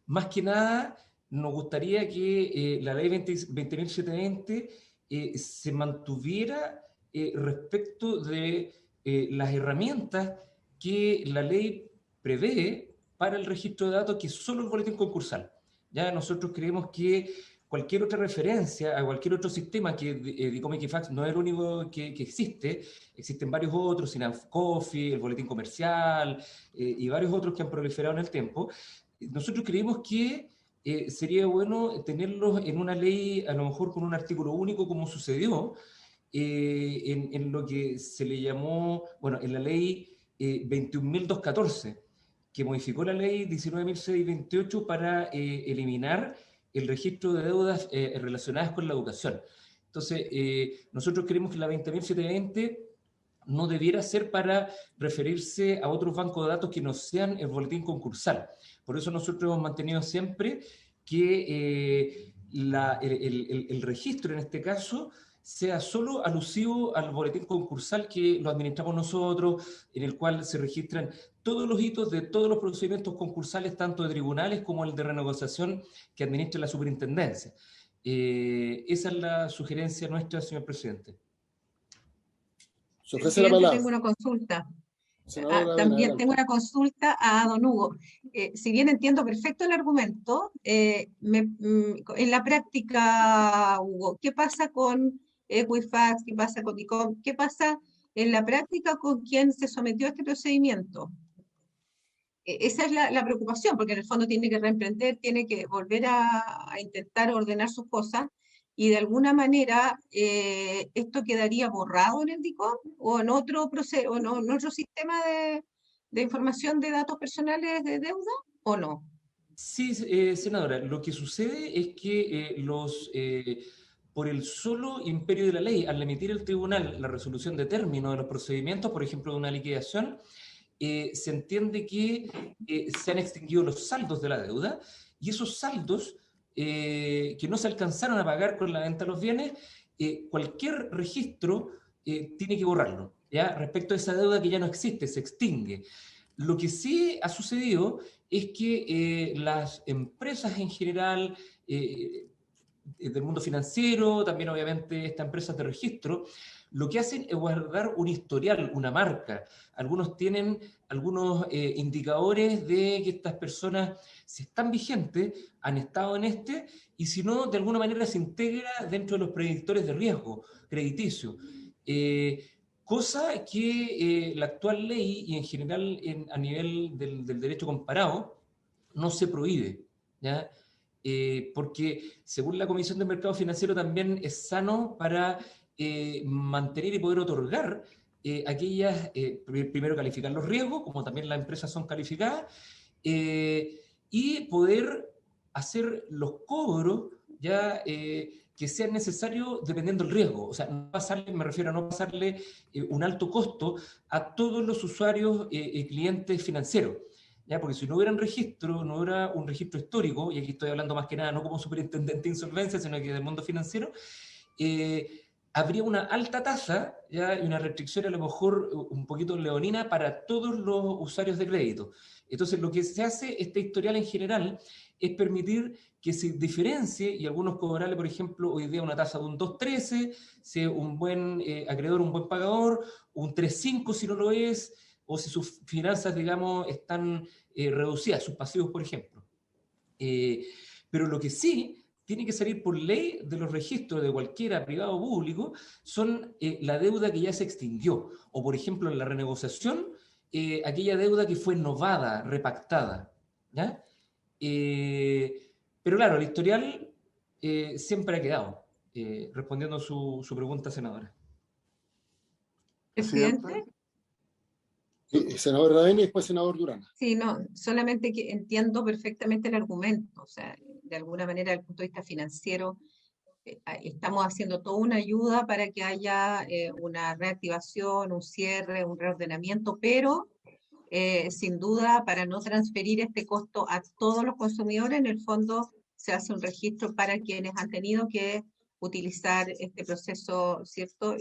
Más que nada nos gustaría que la ley 20.720 se mantuviera respecto de las herramientas que la ley prevé para el registro de datos, que es solo el boletín concursal. Ya nosotros creemos que cualquier otra referencia a cualquier otro sistema, que DICOM y Equifax no es el único que existe, existen varios otros, SINAFCOFI, el boletín comercial y varios otros que han proliferado en el tiempo. Nosotros creemos que sería bueno tenerlos en una ley, a lo mejor con un artículo único, como sucedió en lo que se le llamó, bueno, en la ley 21.214, que modificó la ley 19.628 para eliminar el registro de deudas relacionadas con la educación. Entonces, nosotros creemos que la 20.720 no debiera ser para referirse a otros bancos de datos que no sean el boletín concursal. Por eso nosotros hemos mantenido siempre que el registro en este caso sea solo alusivo al boletín concursal que lo administramos nosotros, en el cual se registran todos los hitos de todos los procedimientos concursales, tanto de tribunales como el de renegociación que administra la superintendencia. Esa es la sugerencia nuestra, señor presidente. Se ofrece la palabra. Tengo una consulta. También tengo una consulta a don Hugo. Si bien entiendo perfecto el argumento, en la práctica, Hugo, ¿qué pasa con Equifax? ¿Qué pasa con ICOM? ¿Qué pasa en la práctica con quien se sometió a este procedimiento? Esa es la preocupación, porque en el fondo tiene que reemprender, tiene que volver a intentar ordenar sus cosas, y de alguna manera esto quedaría borrado en el DICOM o en otro proceso, o en otro sistema de información de datos personales de deuda, ¿o no? Sí, senadora, lo que sucede es que por el solo imperio de la ley, al emitir el tribunal la resolución de término de los procedimientos, por ejemplo, de una liquidación, se entiende que se han extinguido los saldos de la deuda, y esos saldos que no se alcanzaron a pagar con la venta de los bienes, cualquier registro tiene que borrarlo, ¿ya? Respecto a esa deuda que ya no existe, se extingue. Lo que sí ha sucedido es que las empresas en general, del mundo financiero, también obviamente estas empresas de registro, lo que hacen es guardar un historial, una marca. Algunos tienen algunos indicadores de que estas personas, si están vigentes, han estado en y si no, de alguna manera se integra dentro de los predictores de riesgo crediticio. Cosa que la actual ley y en general a nivel del derecho comparado no se prohíbe, ¿ya? Porque según la Comisión del Mercado Financiero también es sano para mantener y poder otorgar aquellas, primero calificar los riesgos, como también las empresas son calificadas, y poder hacer los cobros ya que sean necesarios dependiendo del riesgo. O sea, no pasarle, me refiero a no pasarle un alto costo a todos los usuarios y clientes financieros. ¿Ya? Porque si no hubiera un registro, no hubiera un registro histórico, y aquí estoy hablando más que nada no como superintendente de insolvencia, sino que del mundo financiero, habría una alta tasa, ¿ya? Y una restricción a lo mejor un poquito leonina para todos los usuarios de crédito. Entonces, lo que se hace, este historial en general, es permitir que se diferencie, y algunos cobrarle, por ejemplo, hoy día una tasa de un 2.13, sea un buen acreedor, un buen pagador, un 3.5 si no lo es, o si sus finanzas, digamos, están reducidas, sus pasivos, por ejemplo. Pero lo que sí tiene que salir por ley de los registros de cualquiera, privado o público, son la deuda que ya se extinguió, o por ejemplo en la renegociación, aquella deuda que fue novada, repactada, ¿ya? Pero claro, el historial siempre ha quedado, respondiendo a su pregunta, senadora. Presidente. Senador Ravena y después senador Durana. Sí, no, solamente que entiendo perfectamente el argumento, o sea, de alguna manera desde el punto de vista financiero, estamos haciendo toda una ayuda para que haya una reactivación, un cierre, un reordenamiento, pero sin duda para no transferir este costo a todos los consumidores, en el fondo se hace un registro para quienes han tenido que utilizar este proceso, ¿cierto?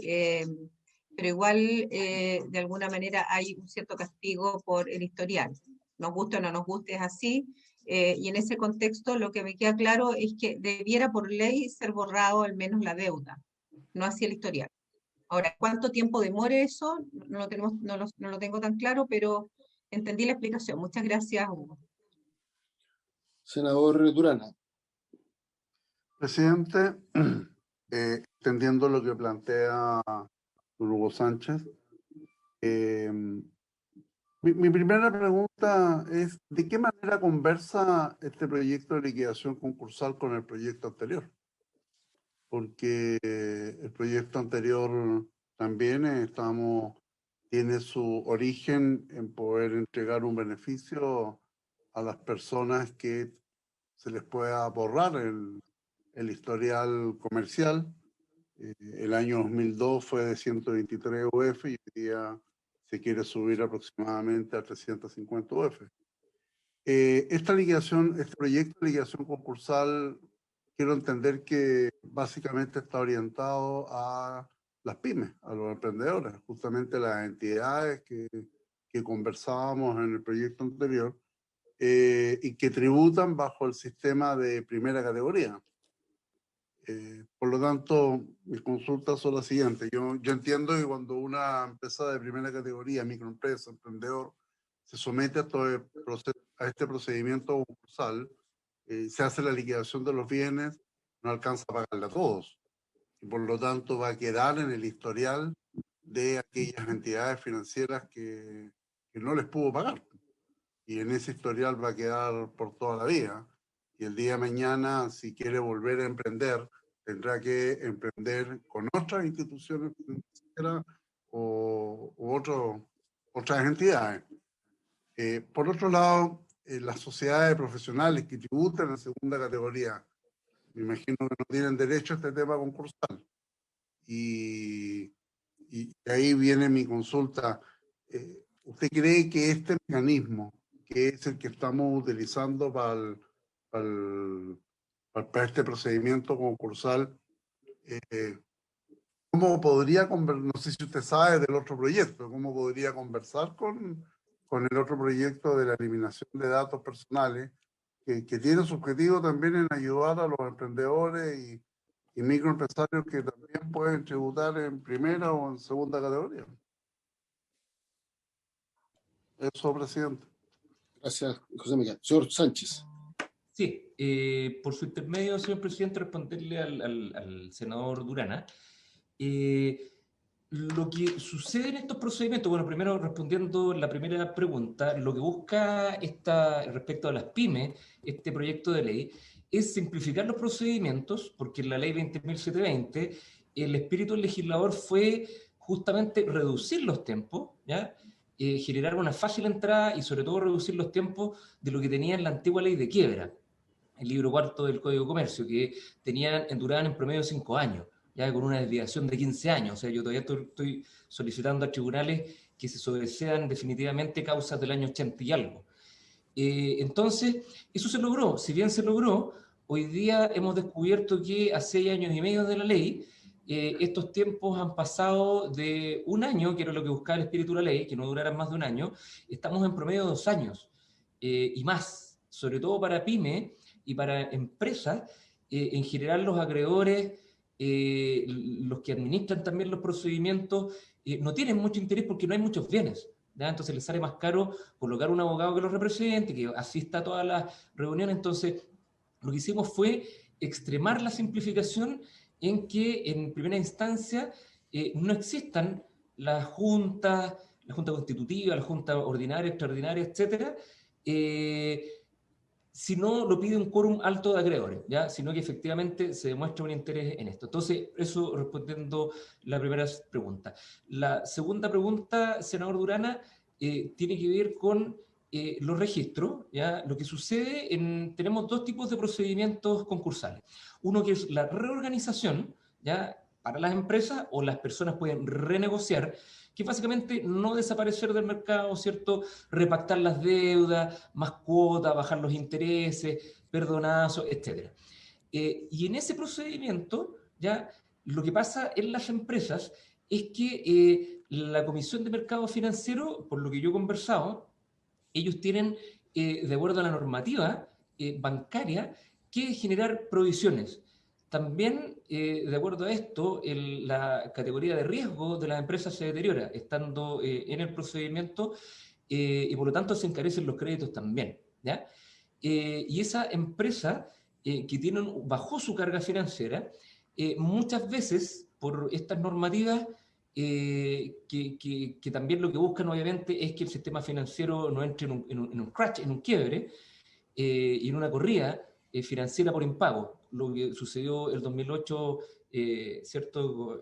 Pero igual de alguna manera hay un cierto castigo por el historial. Nos guste o no nos guste, es así. Y en ese contexto lo que me queda claro es que debiera por ley ser borrado al menos la deuda, no así el historial. Ahora, ¿cuánto tiempo demore eso? No lo tengo tan claro, pero entendí la explicación. Muchas gracias, Hugo. Senador Durana. Presidente, entendiendo lo que plantea Hugo Sánchez, mi primera pregunta es, ¿de qué manera conversa este proyecto de liquidación concursal con el proyecto anterior? Porque el proyecto anterior también tiene su origen en poder entregar un beneficio a las personas que se les pueda borrar el historial comercial. El año 2002 fue de 123 UF y hoy día se quiere subir aproximadamente a 350 UF. Este proyecto de liquidación concursal, quiero entender que básicamente está orientado a las pymes, a los emprendedores, justamente las entidades que conversábamos en el proyecto anterior, y que tributan bajo el sistema de primera categoría. Por lo tanto, mis consultas son las siguientes. Yo entiendo que cuando una empresa de primera categoría, microempresa, emprendedor, se somete a este procedimiento concursal, se hace la liquidación de los bienes, no alcanza a pagarle a todos. Y por lo tanto va a quedar en el historial de aquellas entidades financieras que no les pudo pagar. Y en ese historial va a quedar por toda la vida. Y el día de mañana, si quiere volver a emprender, tendrá que emprender con otras instituciones financieras o otras entidades. Por otro lado, las sociedades profesionales que tributan en segunda categoría, me imagino que no tienen derecho a este tema concursal. Y ahí viene mi consulta. ¿Usted cree que este mecanismo, que es el que estamos utilizando para este procedimiento concursal, ¿cómo podría no sé si usted sabe del otro proyecto, cómo podría conversar con el otro proyecto de la eliminación de datos personales, que tiene su objetivo también en ayudar a los emprendedores y microempresarios que también pueden tributar en primera o en segunda categoría? Eso, presidente. Gracias, José Miguel. Señor Sánchez. Sí, por su intermedio, señor presidente, responderle al senador Durana. Lo que sucede en estos procedimientos, bueno, primero respondiendo la primera pregunta, lo que busca respecto a las pymes, este proyecto de ley, es simplificar los procedimientos, porque en la ley 20.720 el espíritu del legislador fue justamente reducir los tiempos, ¿ya? Generar una fácil entrada y sobre todo reducir los tiempos de lo que tenía en la antigua ley de quiebra, el libro cuarto del Código de Comercio, que duraban en promedio 5 años, ya con una desviación de 15 años. O sea, yo todavía estoy solicitando a tribunales que se sobresean definitivamente causas del año 80 y algo. Entonces, eso se logró. Si bien se logró, hoy día hemos descubierto que a 6 años y medio de la ley, estos tiempos han pasado de 1 año, que era lo que buscaba el espíritu de la ley, que no duraran más de 1 año, estamos en promedio de 2 años y más, sobre todo para pyme y para empresas. En general los acreedores, los que administran también los procedimientos, no tienen mucho interés porque no hay muchos bienes, ¿ya? Entonces les sale más caro colocar un abogado que los represente, que asista a todas las reuniones. Entonces lo que hicimos fue extremar la simplificación en que en primera instancia no existan la junta constitutiva, la junta ordinaria, extraordinaria, etcétera, si no lo pide un quórum alto de acreedores, ¿ya? Sino que efectivamente se demuestra un interés en esto. Entonces, eso respondiendo la primera pregunta. La segunda pregunta, senador Durana, tiene que ver con los registros, ¿ya? Lo que sucede, tenemos 2 tipos de procedimientos concursales. Uno que es la reorganización, ¿ya? Para las empresas, o las personas pueden renegociar, que básicamente no desaparecer del mercado, ¿cierto? Repactar las deudas, más cuotas, bajar los intereses, perdonazos, etc. Y en ese procedimiento, ya, lo que pasa en las empresas es que la Comisión de Mercado Financiero, por lo que yo he conversado, ellos tienen, de acuerdo a la normativa bancaria, que generar provisiones. También, de acuerdo a esto, la categoría de riesgo de las empresas se deteriora, estando en el procedimiento, y por lo tanto se encarecen los créditos también, ¿ya? Y esa empresa que bajó su carga financiera, muchas veces, por estas normativas, que también lo que buscan obviamente es que el sistema financiero no entre en un crash, en un quiebre, y en una corrida financiera por impago, lo que sucedió el 2008, ¿cierto?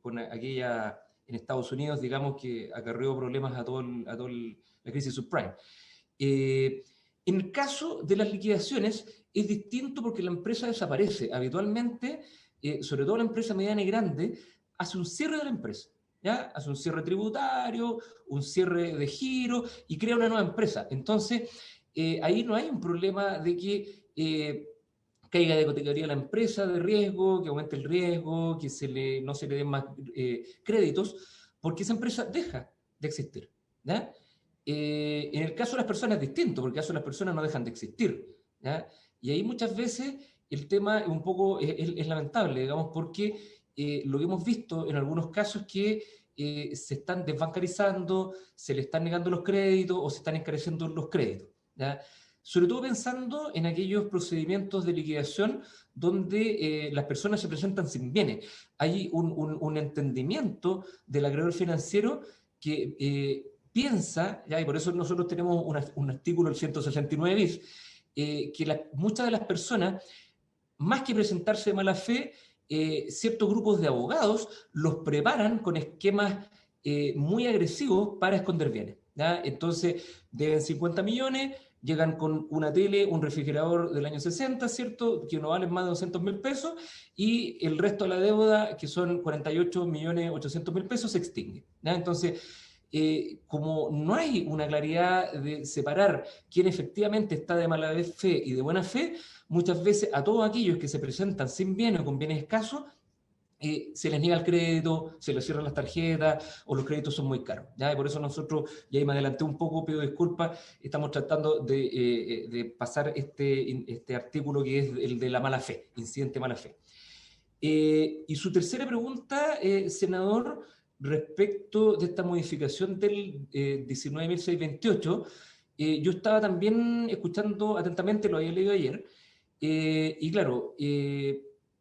Con aquella en Estados Unidos, digamos, que acarreó problemas a toda la crisis subprime. En el caso de las liquidaciones es distinto porque la empresa desaparece. Habitualmente, sobre todo la empresa mediana y grande, hace un cierre de la empresa, ¿ya? Hace un cierre tributario, un cierre de giro y crea una nueva empresa. Entonces, ahí no hay un problema de que caiga de categoría la empresa de riesgo, que aumente el riesgo, que no se le den más créditos, porque esa empresa deja de existir, ¿ya? En el caso de las personas es distinto, porque en el caso de las personas no dejan de existir, ¿ya? Y ahí muchas veces el tema un poco es lamentable, digamos, porque lo que hemos visto en algunos casos es que se están desbancarizando, se le están negando los créditos o se están encareciendo los créditos, ¿ya? Sobre todo pensando en aquellos procedimientos de liquidación donde las personas se presentan sin bienes. Hay un entendimiento del acreedor financiero que piensa, ¿ya? Y por eso nosotros tenemos un artículo, el 169 bis, que muchas de las personas, más que presentarse de mala fe, ciertos grupos de abogados los preparan con esquemas muy agresivos para esconder bienes, ¿ya? Entonces, deben 50 millones, llegan con una tele, un refrigerador del año 60, ¿cierto?, que no valen más de 200.000 pesos, y el resto de la deuda, que son 48.800.000 pesos, se extingue, ¿ya? Entonces, como no hay una claridad de separar quién efectivamente está de mala fe y de buena fe, muchas veces a todos aquellos que se presentan sin bienes o con bienes escasos, se les niega el crédito, se les cierran las tarjetas o los créditos son muy caros, ¿ya? Y por eso nosotros, y ahí me adelanté un poco, pido disculpas, estamos tratando de pasar este artículo que es el de la mala fe, incidente mala fe. Y su tercera pregunta, senador, respecto de esta modificación del 19.628, yo estaba también escuchando atentamente, lo había leído ayer, y claro,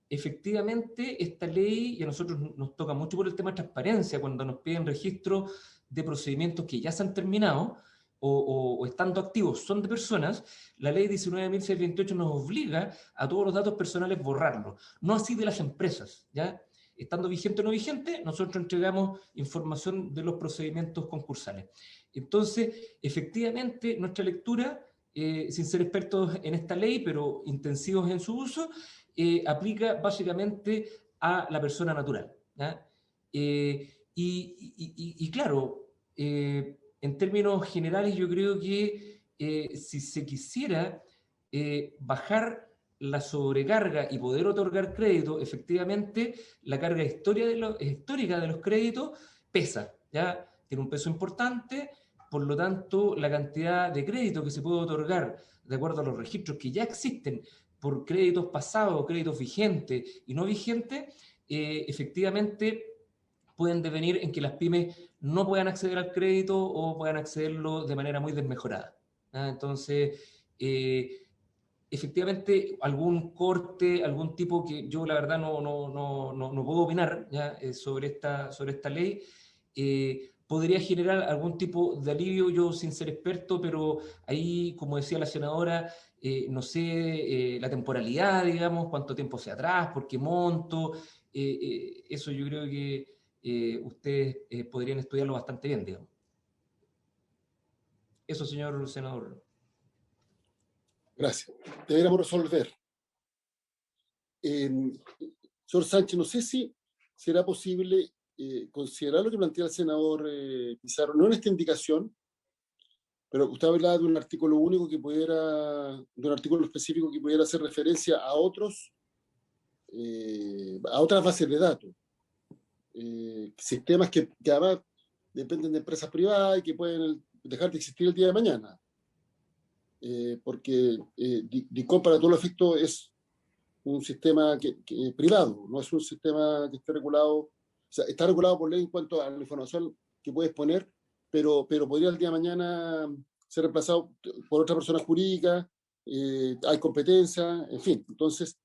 efectivamente esta ley, y a nosotros nos toca mucho por el tema de transparencia, cuando nos piden registro de procedimientos que ya se han terminado o estando activos son de personas, la ley 19.628 nos obliga a todos los datos personales borrarlos, no así de las empresas, ¿ya? Estando vigente o no vigente, nosotros entregamos información de los procedimientos concursales. Entonces, efectivamente, nuestra lectura, sin ser expertos en esta ley, pero intensivos en su uso, aplica básicamente a la persona natural, ¿ya? Y claro, en términos generales, yo creo que si se quisiera bajar la sobrecarga y poder otorgar crédito, efectivamente, la carga histórica de los créditos pesa, ¿ya? Tiene un peso importante, por lo tanto, la cantidad de crédito que se puede otorgar de acuerdo a los registros que ya existen por créditos pasados, créditos vigentes y no vigentes, efectivamente pueden devenir en que las pymes no puedan acceder al crédito o puedan accederlo de manera muy desmejorada, ¿ya? Entonces, efectivamente, algún corte, algún tipo que yo la verdad no puedo opinar, ¿ya? Sobre esta ley, podría generar algún tipo de alivio, yo sin ser experto, pero ahí, como decía la senadora, no sé la temporalidad, digamos, cuánto tiempo hacia atrás, por qué monto, eso yo creo que ustedes podrían estudiarlo bastante bien, digamos. Eso, señor senador. Gracias. Deberíamos resolver. Señor Sánchez, no sé si será posible considerar lo que plantea el senador Pizarro, no en esta indicación, pero usted hablaba de un artículo único que pudiera, de un artículo específico que pudiera hacer referencia a otras bases de datos, sistemas que además dependen de empresas privadas y que pueden dejar de existir el día de mañana. Porque DICOM para todo efecto es un sistema que privado, no es un sistema que esté regulado, o sea, está regulado por ley en cuanto a la información que puedes poner, pero podría el día de mañana ser reemplazado por otra persona jurídica, hay competencia, en fin. Entonces,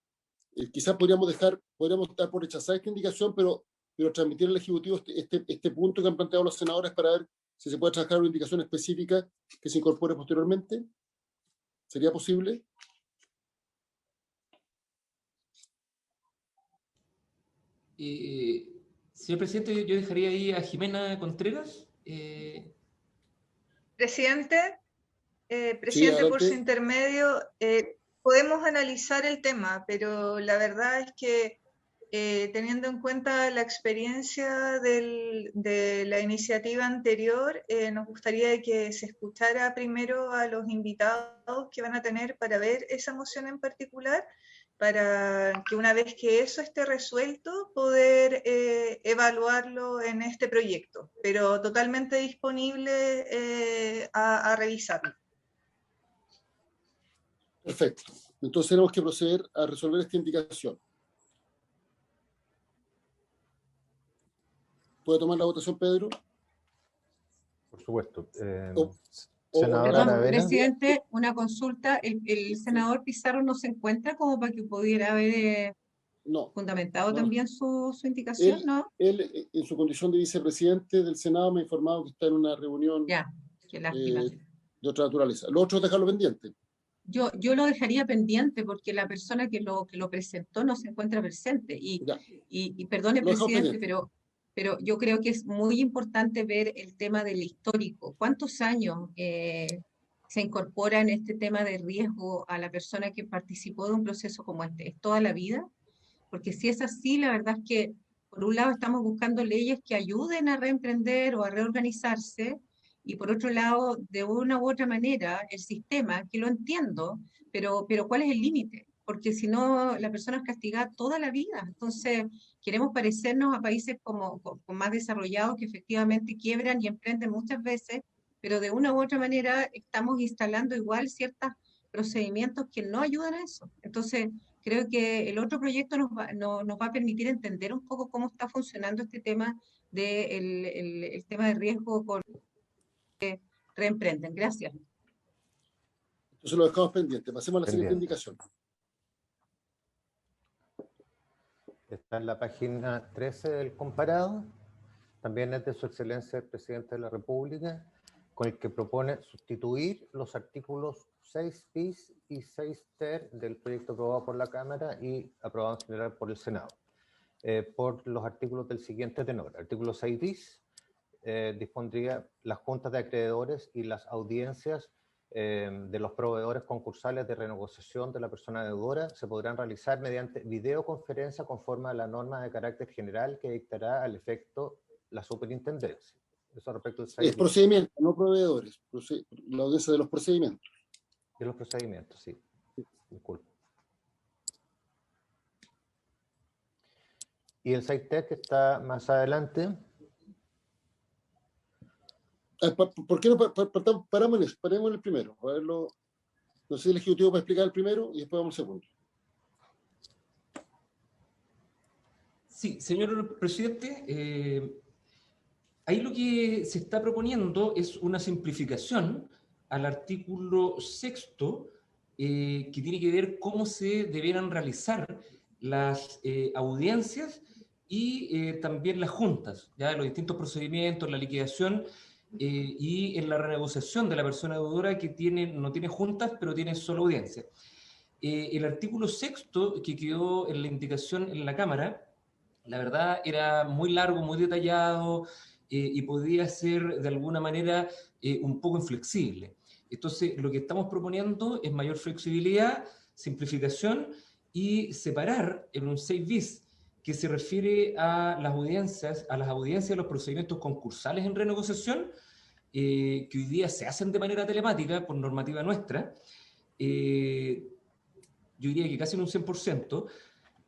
quizás podríamos dar por rechazada esta indicación, pero transmitir al Ejecutivo este punto que han planteado los senadores para ver si se puede trabajar una indicación específica que se incorpore posteriormente. ¿Sería posible? Señor presidente, yo dejaría ahí a Jimena Contreras. Presidente, Sí, por su intermedio, podemos analizar el tema, pero la verdad es que teniendo en cuenta la experiencia de la iniciativa anterior, nos gustaría que se escuchara primero a los invitados que van a tener para ver esa moción en particular, para que una vez que eso esté resuelto, poder evaluarlo en este proyecto, pero totalmente disponible a revisarlo. Perfecto. Entonces tenemos que proceder a resolver esta indicación. ¿Puede tomar la votación, Pedro? Por supuesto. O- Senadora Perdón, Aravena. presidente, una consulta. El senador Pizarro no se encuentra como para que pudiera haber No, fundamentado no. también su indicación, ¿no? Él, en su condición de vicepresidente del Senado, me ha informado que está en una reunión Ya, qué lástima. de otra naturaleza. Lo otro es dejarlo pendiente. Yo lo dejaría pendiente porque la persona que lo presentó no se encuentra presente. Ya, Y perdone, lo dejamos presidente, pendiente. pero yo creo que es muy importante ver el tema del histórico. ¿Cuántos años se incorpora en este tema de riesgo a la persona que participó de un proceso como este? ¿Es toda la vida? Porque si es así, la verdad es que, por un lado, estamos buscando leyes que ayuden a reemprender o a reorganizarse, y por otro lado, de una u otra manera, el sistema, que lo entiendo, pero ¿cuál es el límite? Porque si no, la persona es castigada toda la vida. Entonces, queremos parecernos a países con más desarrollados que efectivamente quiebran y emprenden muchas veces, pero de una u otra manera estamos instalando igual ciertos procedimientos que no ayudan a eso. Entonces, creo que el otro proyecto nos va a permitir entender un poco cómo está funcionando este tema el tema de riesgo con reemprenden. Gracias. Entonces lo dejamos pendiente. Pasemos a la siguiente Pendiente. indicación. Está en la página 13 del comparado. También es de Su Excelencia el Presidente de la República, con el que propone sustituir los artículos 6 bis y 6 ter del proyecto aprobado por la Cámara y aprobado en general por el Senado, por los artículos del siguiente tenor. Artículo 6 bis dispondría las juntas de acreedores y las audiencias de los proveedores concursales de renegociación de la persona deudora se podrán realizar mediante videoconferencia conforme a la norma de carácter general que dictará al efecto la superintendencia. Eso respecto al 6 Es procedimiento, no proveedores. La audiencia de los procedimientos. de los procedimientos, sí. Disculpe. Y el 6T que está más adelante. ¿Por qué no paramos en el primero? A verlo. No sé si el Ejecutivo puede explicar el primero y después vamos al segundo. Sí, señor presidente, ahí lo que se está proponiendo es una simplificación al artículo 6º, que tiene que ver cómo se deberán realizar las audiencias y también las juntas, ya los distintos procedimientos, la liquidación y en la renegociación de la persona deudora que no tiene juntas, pero tiene solo audiencia. El artículo 6º que quedó en la indicación en la Cámara, la verdad era muy largo, muy detallado y podía ser de alguna manera un poco inflexible. Entonces, lo que estamos proponiendo es mayor flexibilidad, simplificación y separar en un 6 bis que se refiere a las audiencias de los procedimientos concursales en renegociación, que hoy día se hacen de manera telemática por normativa nuestra, yo diría que casi en un 100%,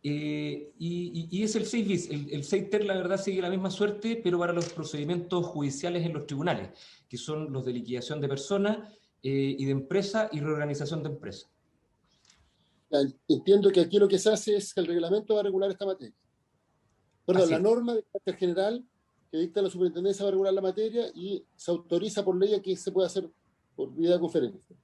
y es el 6 bis. El 6 ter, la verdad, sigue la misma suerte, pero para los procedimientos judiciales en los tribunales, que son los de liquidación de personas y de empresa y reorganización de empresa. Entiendo que aquí lo que se hace es que el reglamento va a regular esta materia. Perdón, la norma de carácter general que dicta la superintendencia va a regular la materia y se autoriza por ley a que se pueda hacer por videoconferencia.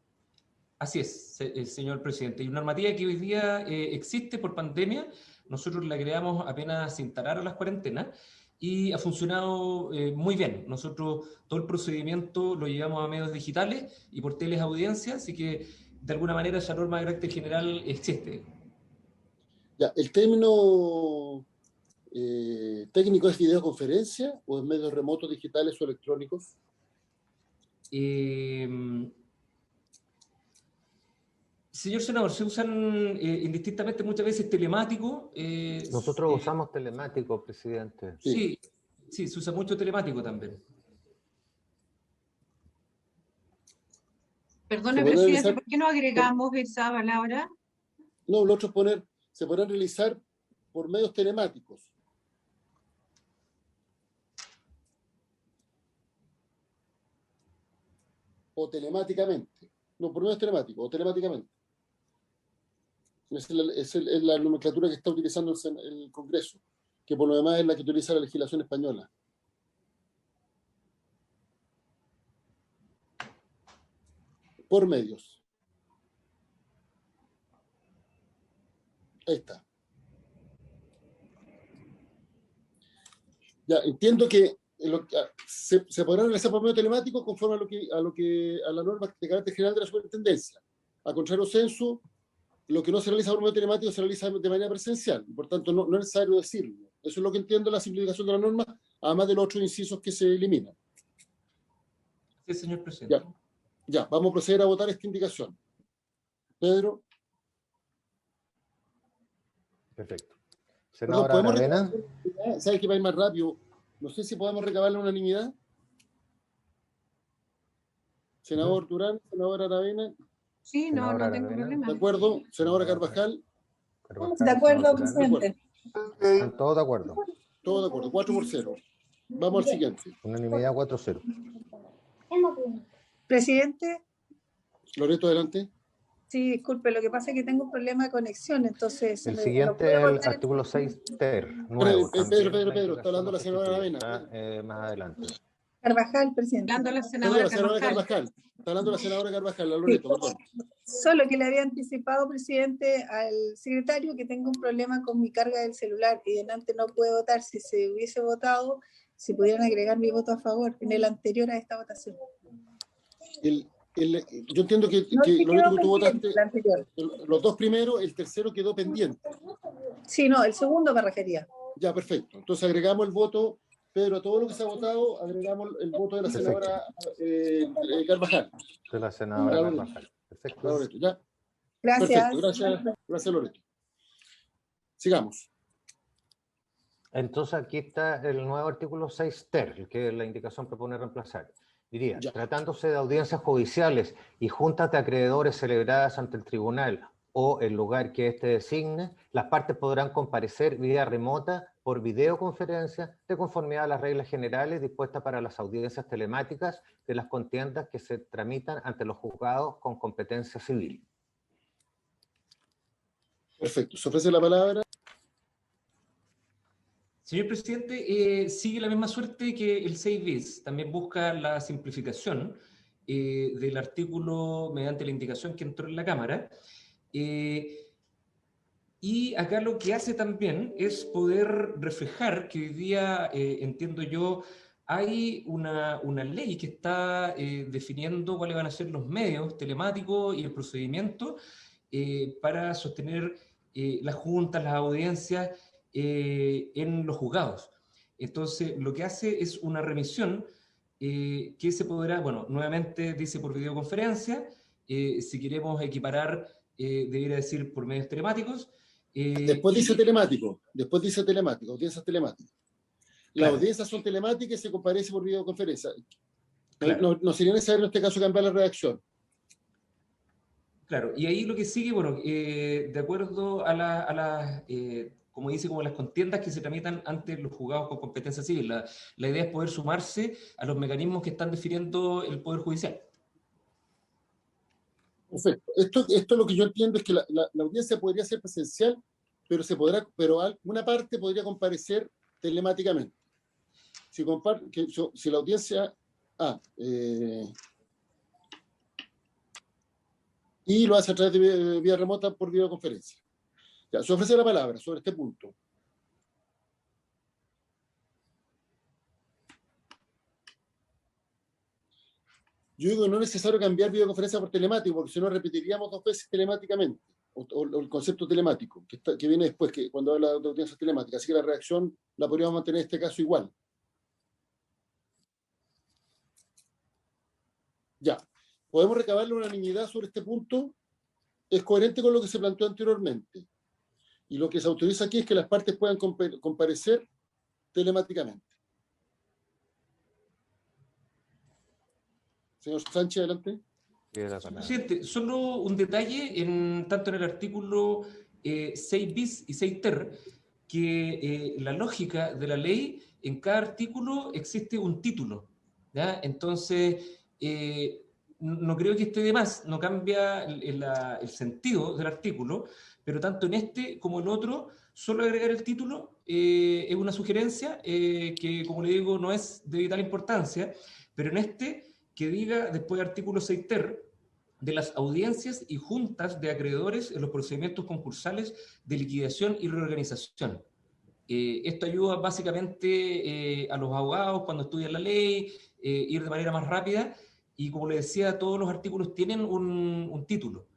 Así es, señor presidente. Y una normativa que hoy día existe por pandemia, nosotros la creamos apenas se instalaron las cuarentenas y ha funcionado muy bien. Nosotros todo el procedimiento lo llevamos a medios digitales y por teleaudiencia, así que de alguna manera esa norma de carácter general existe. Ya, ¿el término técnico es videoconferencia o es medios remotos digitales o electrónicos? Señor senador, se usan indistintamente muchas veces telemático. Nosotros usamos telemático, presidente. Sí, sí, se usa mucho telemático también. Perdone, presidente, ¿por qué no agregamos esa palabra? No, lo otro es poner, se podrán realizar por medios telemáticos. O telemáticamente. No, por medios telemáticos, o telemáticamente. Es la nomenclatura que está utilizando el Congreso, que por lo demás es la que utiliza la legislación española. Por medios. Ahí está. Ya, entiendo que se podrán realizar por medio telemático conforme a la norma de carácter general de la superintendencia. A contrario censo, lo que no se realiza por medio telemático se realiza de manera presencial. Por tanto, no es necesario decirlo. Eso es lo que entiendo la simplificación de la norma, además de los otros incisos que se eliminan. Sí, señor presidente. Ya, vamos a proceder a votar esta indicación. Pedro. Perfecto. Senadora Aravena. ¿Sabes que va a ir más rápido? No sé si podemos recabar la unanimidad. Senador Durán, senadora Aravena. Sí, no tengo problema. ¿De acuerdo? Senadora Carvajal. De acuerdo, presidente. ¿Están todos de acuerdo? Todos de acuerdo, 4-0. Vamos al siguiente. Unanimidad 4-0. Presidente. Loreto, adelante. Sí, disculpe, lo que pasa es que tengo un problema de conexión, entonces... El siguiente es el artículo 6 ter, nuevo. Pedro, está hablando la senadora Aravena. Más adelante. Carvajal, presidente. Hablando la senadora Carvajal. Está hablando la senadora Carvajal, la Loreto, perdón. Solo que le había anticipado, presidente, al secretario que tengo un problema con mi carga del celular y delante no puede votar. Si se hubiese votado, si pudieran agregar mi voto a favor en el anterior a esta votación. Yo entiendo que Loreto, que tú votaste los dos primeros, el tercero quedó pendiente. Sí, no, el segundo me refería. Ya, perfecto. Entonces agregamos el voto, Pedro, a todo lo que se ha votado, agregamos el voto de la senadora Carvajal. De la senadora Carvajal. Perfecto. Loreto, ¿ya? Gracias. Perfecto, gracias Loreto. Sigamos. Entonces aquí está el nuevo artículo 6 ter, el que la indicación propone reemplazar. Diría, tratándose de audiencias judiciales y juntas de acreedores celebradas ante el tribunal o el lugar que éste designe, las partes podrán comparecer vía remota por videoconferencia de conformidad a las reglas generales dispuestas para las audiencias telemáticas de las contiendas que se tramitan ante los juzgados con competencia civil. Perfecto. ¿Se ofrece la palabra? Señor presidente, sigue la misma suerte que el 6 bis. También busca la simplificación del artículo mediante la indicación que entró en la Cámara. Y acá lo que hace también es poder reflejar que hoy día, entiendo yo, hay una ley que está definiendo cuáles van a ser los medios telemáticos y el procedimiento para sostener las juntas, las audiencias, en los juzgados. Entonces, lo que hace es una remisión que se podrá, bueno, nuevamente dice por videoconferencia, si queremos equiparar, debería decir por medios telemáticos. Después dice telemático, audiencias telemáticas. Las audiencias son telemáticas y se comparece por videoconferencia. Claro. No sería necesario en este caso cambiar la redacción. Claro, y ahí lo que sigue, bueno, de acuerdo a las como dice, como las contiendas que se tramitan ante los juzgados con competencia civil. La idea es poder sumarse a los mecanismos que están definiendo el Poder Judicial. Perfecto. Esto lo que yo entiendo es que la audiencia podría ser presencial, pero una parte podría comparecer telemáticamente. Si la audiencia... y lo hace a través de vía remota por videoconferencia. Ya, se ofrece la palabra sobre este punto. Yo digo que no es necesario cambiar videoconferencia por telemático, porque si no repetiríamos 2 veces telemáticamente, o el concepto telemático, que viene después, que cuando habla de audiencias telemáticas. Así que la reacción la podríamos mantener en este caso igual. Ya. ¿Podemos recabar la unanimidad sobre este punto? Es coherente con lo que se planteó anteriormente. Y lo que se autoriza aquí es que las partes puedan comparecer telemáticamente. Señor Sánchez, adelante. Presidente, solo un detalle, tanto en el artículo 6 bis y 6 ter, que la lógica de la ley, en cada artículo existe un título, ¿ya? Entonces, no creo que esté de más, no cambia el sentido del artículo, pero tanto en este como en otro, solo agregar el título es una sugerencia que, como le digo, no es de vital importancia, pero en este, que diga después del artículo 6 ter, de las audiencias y juntas de acreedores en los procedimientos concursales de liquidación y reorganización. Esto ayuda básicamente a los abogados cuando estudian la ley, ir de manera más rápida, y como le decía, todos los artículos tienen un título,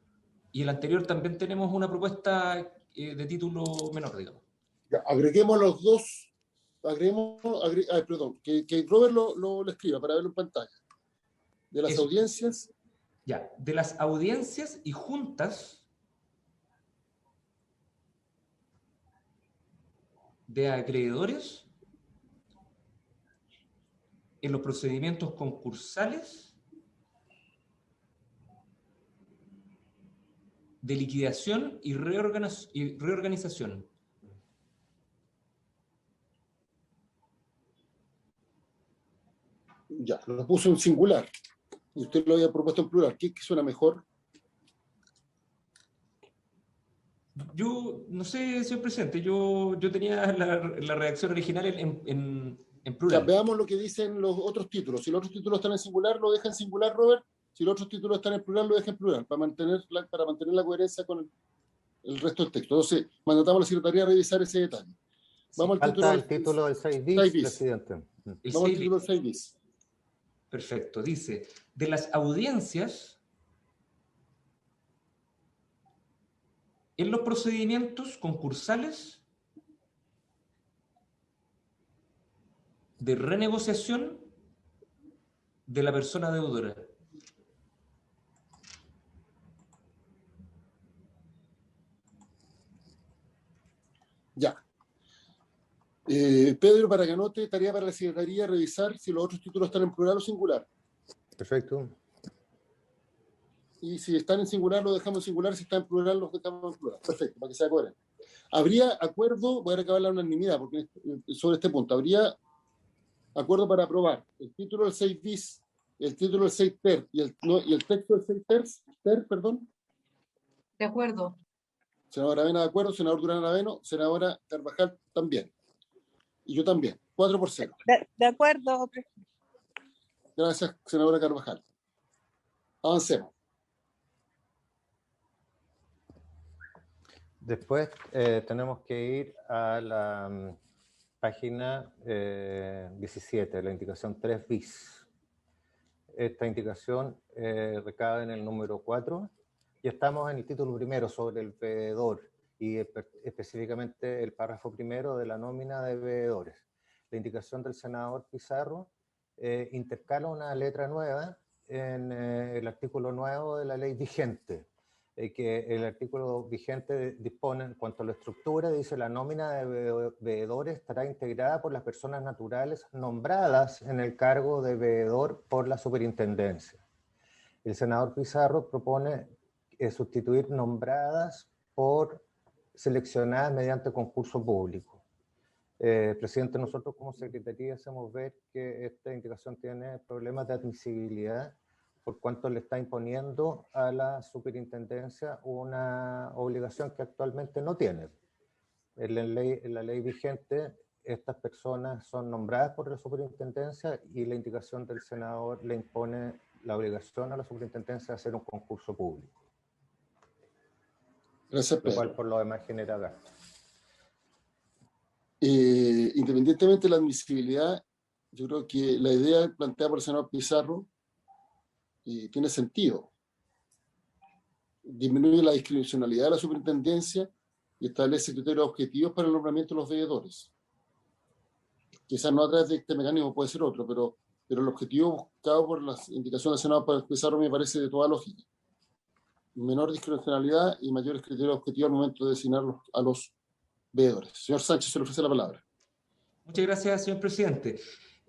y el anterior también tenemos una propuesta de título menor, digamos. Ya, agreguemos los dos, perdón, que Robert lo escriba para verlo en pantalla. De las audiencias. Ya, de las audiencias y juntas de acreedores en los procedimientos concursales de liquidación y reorganización. Ya, lo puso en singular. Y usted lo había propuesto en plural. ¿Qué suena mejor? Yo no sé, señor presidente, yo tenía la redacción original en plural. Ya, veamos lo que dicen los otros títulos. Si los otros títulos están en singular, lo deja en singular, Robert. Si los otros títulos están en plural, lo deja en plural, para mantener la coherencia con el resto del texto. Entonces, mandatamos a la Secretaría a revisar ese detalle. Vamos al título del 6 bis, presidente. Vamos al título del 6 bis. Perfecto, dice, de las audiencias en los procedimientos concursales de renegociación de la persona deudora. Ya. Pedro, para que anote, tarea para la Secretaría, revisar si los otros títulos están en plural o singular. Perfecto. Y si están en singular, lo dejamos en singular. Si están en plural, los dejamos en plural. Perfecto, para que sea coherente. ¿Habría acuerdo? Voy a acabar la unanimidad porque sobre este punto. ¿Habría acuerdo para aprobar el título del 6 bis, el título del 6 ter y el texto del 6 ter, perdón? De acuerdo. Senadora Avena, de acuerdo. Senador Durán Aveno. Senadora Carvajal, también. Y yo también. 4-0. De acuerdo. Gracias, senadora Carvajal. Avancemos. Después tenemos que ir a la página 17, la indicación 3 bis. Esta indicación recae en el número 4 y estamos en el título primero sobre el veedor y específicamente el párrafo primero de la nómina de veedores. La indicación del senador Pizarro intercala una letra nueva en el artículo nuevo de la ley vigente, que el artículo vigente dispone en cuanto a la estructura, dice la nómina de veedores estará integrada por las personas naturales nombradas en el cargo de veedor por la superintendencia. El senador Pizarro propone sustituir nombradas por seleccionadas mediante concurso público. Presidente, nosotros como Secretaría hacemos ver que esta indicación tiene problemas de admisibilidad por cuanto le está imponiendo a la superintendencia una obligación que actualmente no tiene. En la ley vigente, estas personas son nombradas por la superintendencia y la indicación del senador le impone la obligación a la superintendencia de hacer un concurso público. Gracias, Pedro. Lo cual por lo demás genera gastos. Independientemente de la admisibilidad, yo creo que la idea planteada por el senador Pizarro tiene sentido. Disminuye la discrecionalidad de la superintendencia y establece criterios objetivos para el nombramiento de los veedores. Quizás no a través de este mecanismo, puede ser otro, pero el objetivo buscado por las indicaciones del senador Pizarro me parece de toda lógica. Menor discrecionalidad y mayores criterios objetivos al momento de designar a los veedores. Señor Sánchez, se le ofrece la palabra. Muchas gracias, señor presidente.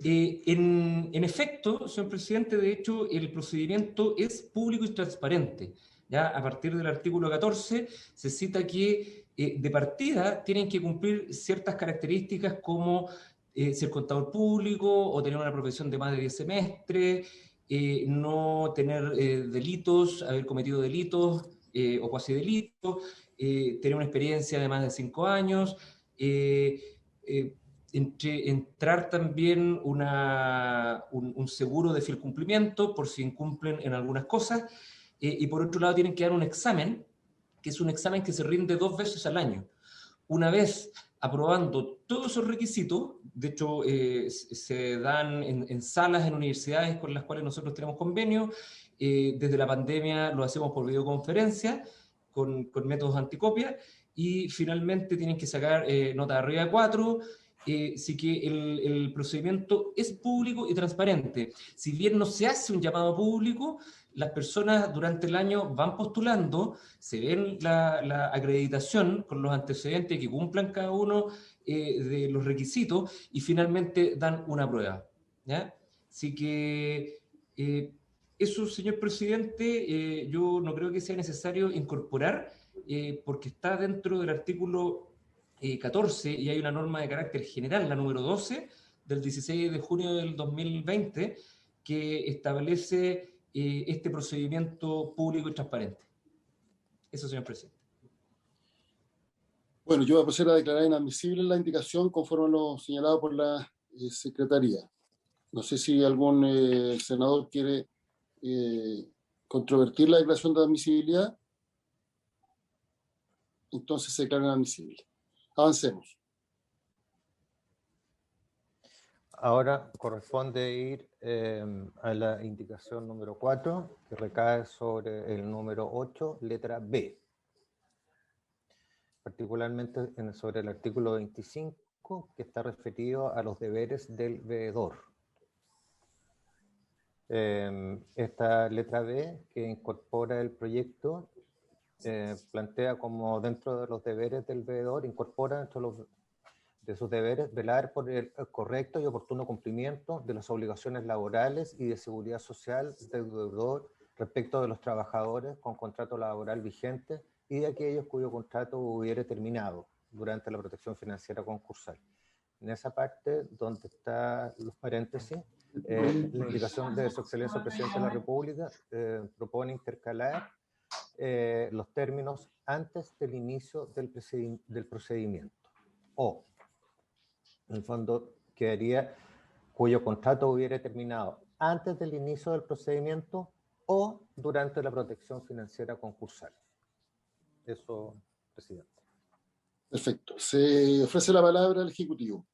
En efecto, señor presidente, de hecho, el procedimiento es público y transparente. Ya a partir del artículo 14 se cita que de partida tienen que cumplir ciertas características como ser contador público o tener una profesión de más de 10 semestres, no tener delitos, haber cometido delitos o cuasi delitos, tener una experiencia de más de 5 años, entrar también un seguro de fiel cumplimiento por si incumplen en algunas cosas, y por otro lado tienen que dar un examen, que es un examen que se rinde 2 veces al año. Una vez aprobando todos esos requisitos, de hecho se dan en salas, en universidades con las cuales nosotros tenemos convenio, desde la pandemia lo hacemos por videoconferencia, con métodos anticopia, y finalmente tienen que sacar nota de arriba de 4, sí que el procedimiento es público y transparente. Si bien no se hace un llamado público, las personas durante el año van postulando, se ven la acreditación con los antecedentes que cumplan cada uno de los requisitos y finalmente dan una prueba, ¿ya? Así que eso, señor presidente, yo no creo que sea necesario incorporar porque está dentro del artículo 14 y hay una norma de carácter general, la número 12, del 16 de junio del 2020, que establece este procedimiento público y transparente. Eso, señor presidente. Bueno, yo voy a proceder a declarar inadmisible la indicación conforme a lo señalado por la Secretaría. No sé si algún senador quiere controvertir la declaración de admisibilidad. Entonces se declara inadmisible. Avancemos. Ahora corresponde ir a la indicación número 4, que recae sobre el número 8, letra B. Particularmente sobre el artículo 25, que está referido a los deberes del veedor. Esta letra B, que incorpora el proyecto, plantea como dentro de los deberes del veedor, incorpora dentro de sus deberes velar por el correcto y oportuno cumplimiento de las obligaciones laborales y de seguridad social del deudor respecto de los trabajadores con contrato laboral vigente y de aquellos cuyo contrato hubiere terminado durante la protección financiera concursal. En esa parte donde están los paréntesis, la indicación de Su Excelencia el Presidente de la República propone intercalar los términos antes del inicio del procedimiento, o en el fondo quedaría cuyo contrato hubiera terminado antes del inicio del procedimiento o durante la protección financiera concursal. Eso, presidente. Perfecto. Se ofrece la palabra al Ejecutivo.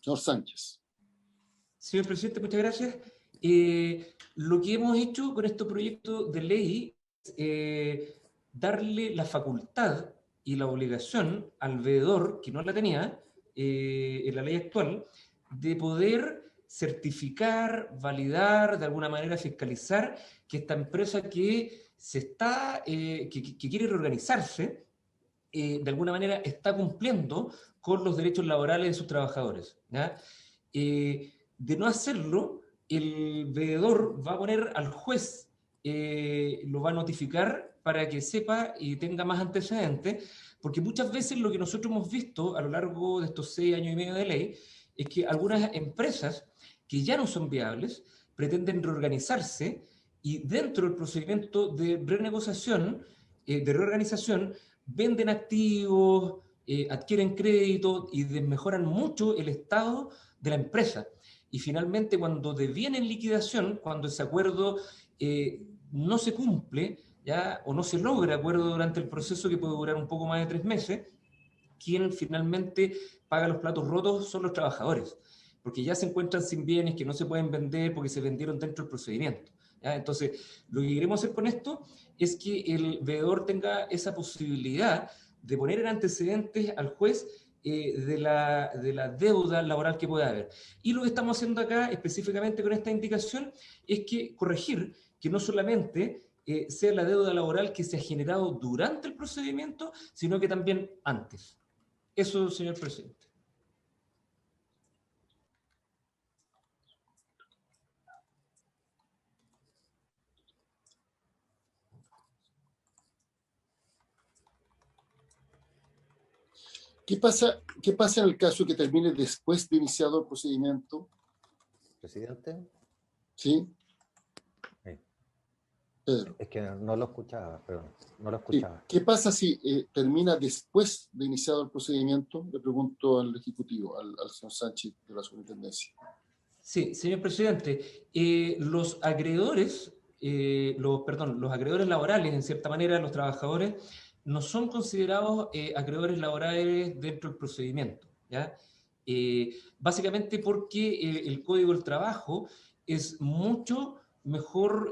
Señor Sánchez. Señor presidente, muchas gracias. Lo que hemos hecho con este proyecto de ley es darle la facultad y la obligación al veedor, que no la tenía en la ley actual, de poder certificar, validar, de alguna manera fiscalizar que esta empresa que quiere reorganizarse, de alguna manera está cumpliendo con los derechos laborales de sus trabajadores, ¿ya? De no hacerlo, el veedor va a poner al juez, lo va a notificar para que sepa y tenga más antecedentes, porque muchas veces lo que nosotros hemos visto a lo largo de estos 6 años y medio de ley es que algunas empresas que ya no son viables pretenden reorganizarse y dentro del procedimiento de renegociación, de reorganización, venden activos, adquieren crédito y desmejoran mucho el estado de la empresa. Y finalmente, cuando deviene en liquidación, cuando ese acuerdo no se cumple, ¿ya? O no se logra acuerdo durante el proceso, que puede durar un poco más de 3 meses, quien finalmente paga los platos rotos son los trabajadores, porque ya se encuentran sin bienes que no se pueden vender porque se vendieron dentro del procedimiento, ¿ya? Entonces, lo que queremos hacer con esto es que el veedor tenga esa posibilidad de poner en antecedentes al juez de la deuda laboral que pueda haber. Y lo que estamos haciendo acá, específicamente con esta indicación, es que corregir que no solamente sea la deuda laboral que se ha generado durante el procedimiento, sino que también antes. Eso, señor presidente. ¿Qué pasa en el caso que termine después de iniciado el procedimiento? Presidente. ¿Sí? Pedro. Es que no lo escuchaba, perdón, no lo escuchaba. ¿Qué pasa si termina después de iniciado el procedimiento? Le pregunto al Ejecutivo, al señor Sánchez de la Superintendencia. Sí, señor presidente, los acreedores, los acreedores laborales, en cierta manera, los trabajadores, no son considerados acreedores laborales dentro del procedimiento, ¿ya? Básicamente porque el Código del Trabajo es mucho mejor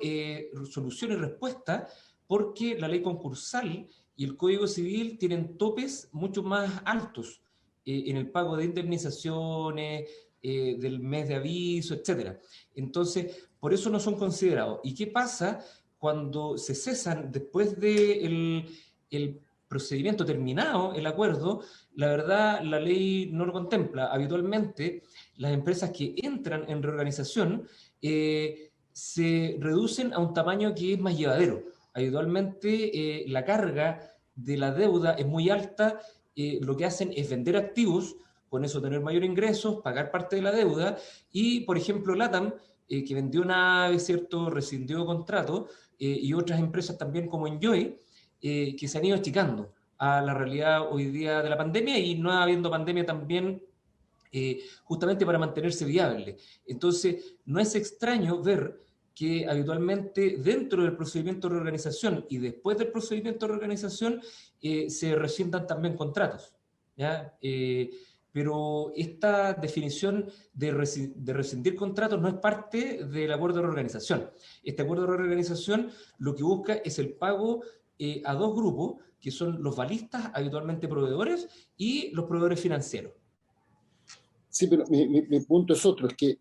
solución y respuesta, porque la ley concursal y el Código Civil tienen topes mucho más altos en el pago de indemnizaciones, del mes de aviso, etc. Entonces, por eso no son considerados. ¿Y qué pasa cuando se cesan después del el procedimiento terminado, el acuerdo? La verdad, la ley no lo contempla. Habitualmente, las empresas que entran en reorganización se reducen a un tamaño que es más llevadero. Habitualmente, la carga de la deuda es muy alta, lo que hacen es vender activos, con eso tener mayor ingresos, pagar parte de la deuda, y por ejemplo LATAM, que vendió nave, ¿cierto?, rescindió contrato, y otras empresas también como Enjoy, que se han ido achicando a la realidad hoy día de la pandemia, y no habiendo pandemia también, justamente para mantenerse viable. Entonces, no es extraño ver que habitualmente dentro del procedimiento de reorganización y después del procedimiento de reorganización se rescindan también contratos, ¿ya? Pero esta definición de rescindir contratos no es parte del acuerdo de reorganización. Este acuerdo de reorganización lo que busca es el pago a dos grupos, que son los balistas, habitualmente proveedores, y los proveedores financieros. Sí, pero mi punto es otro, es que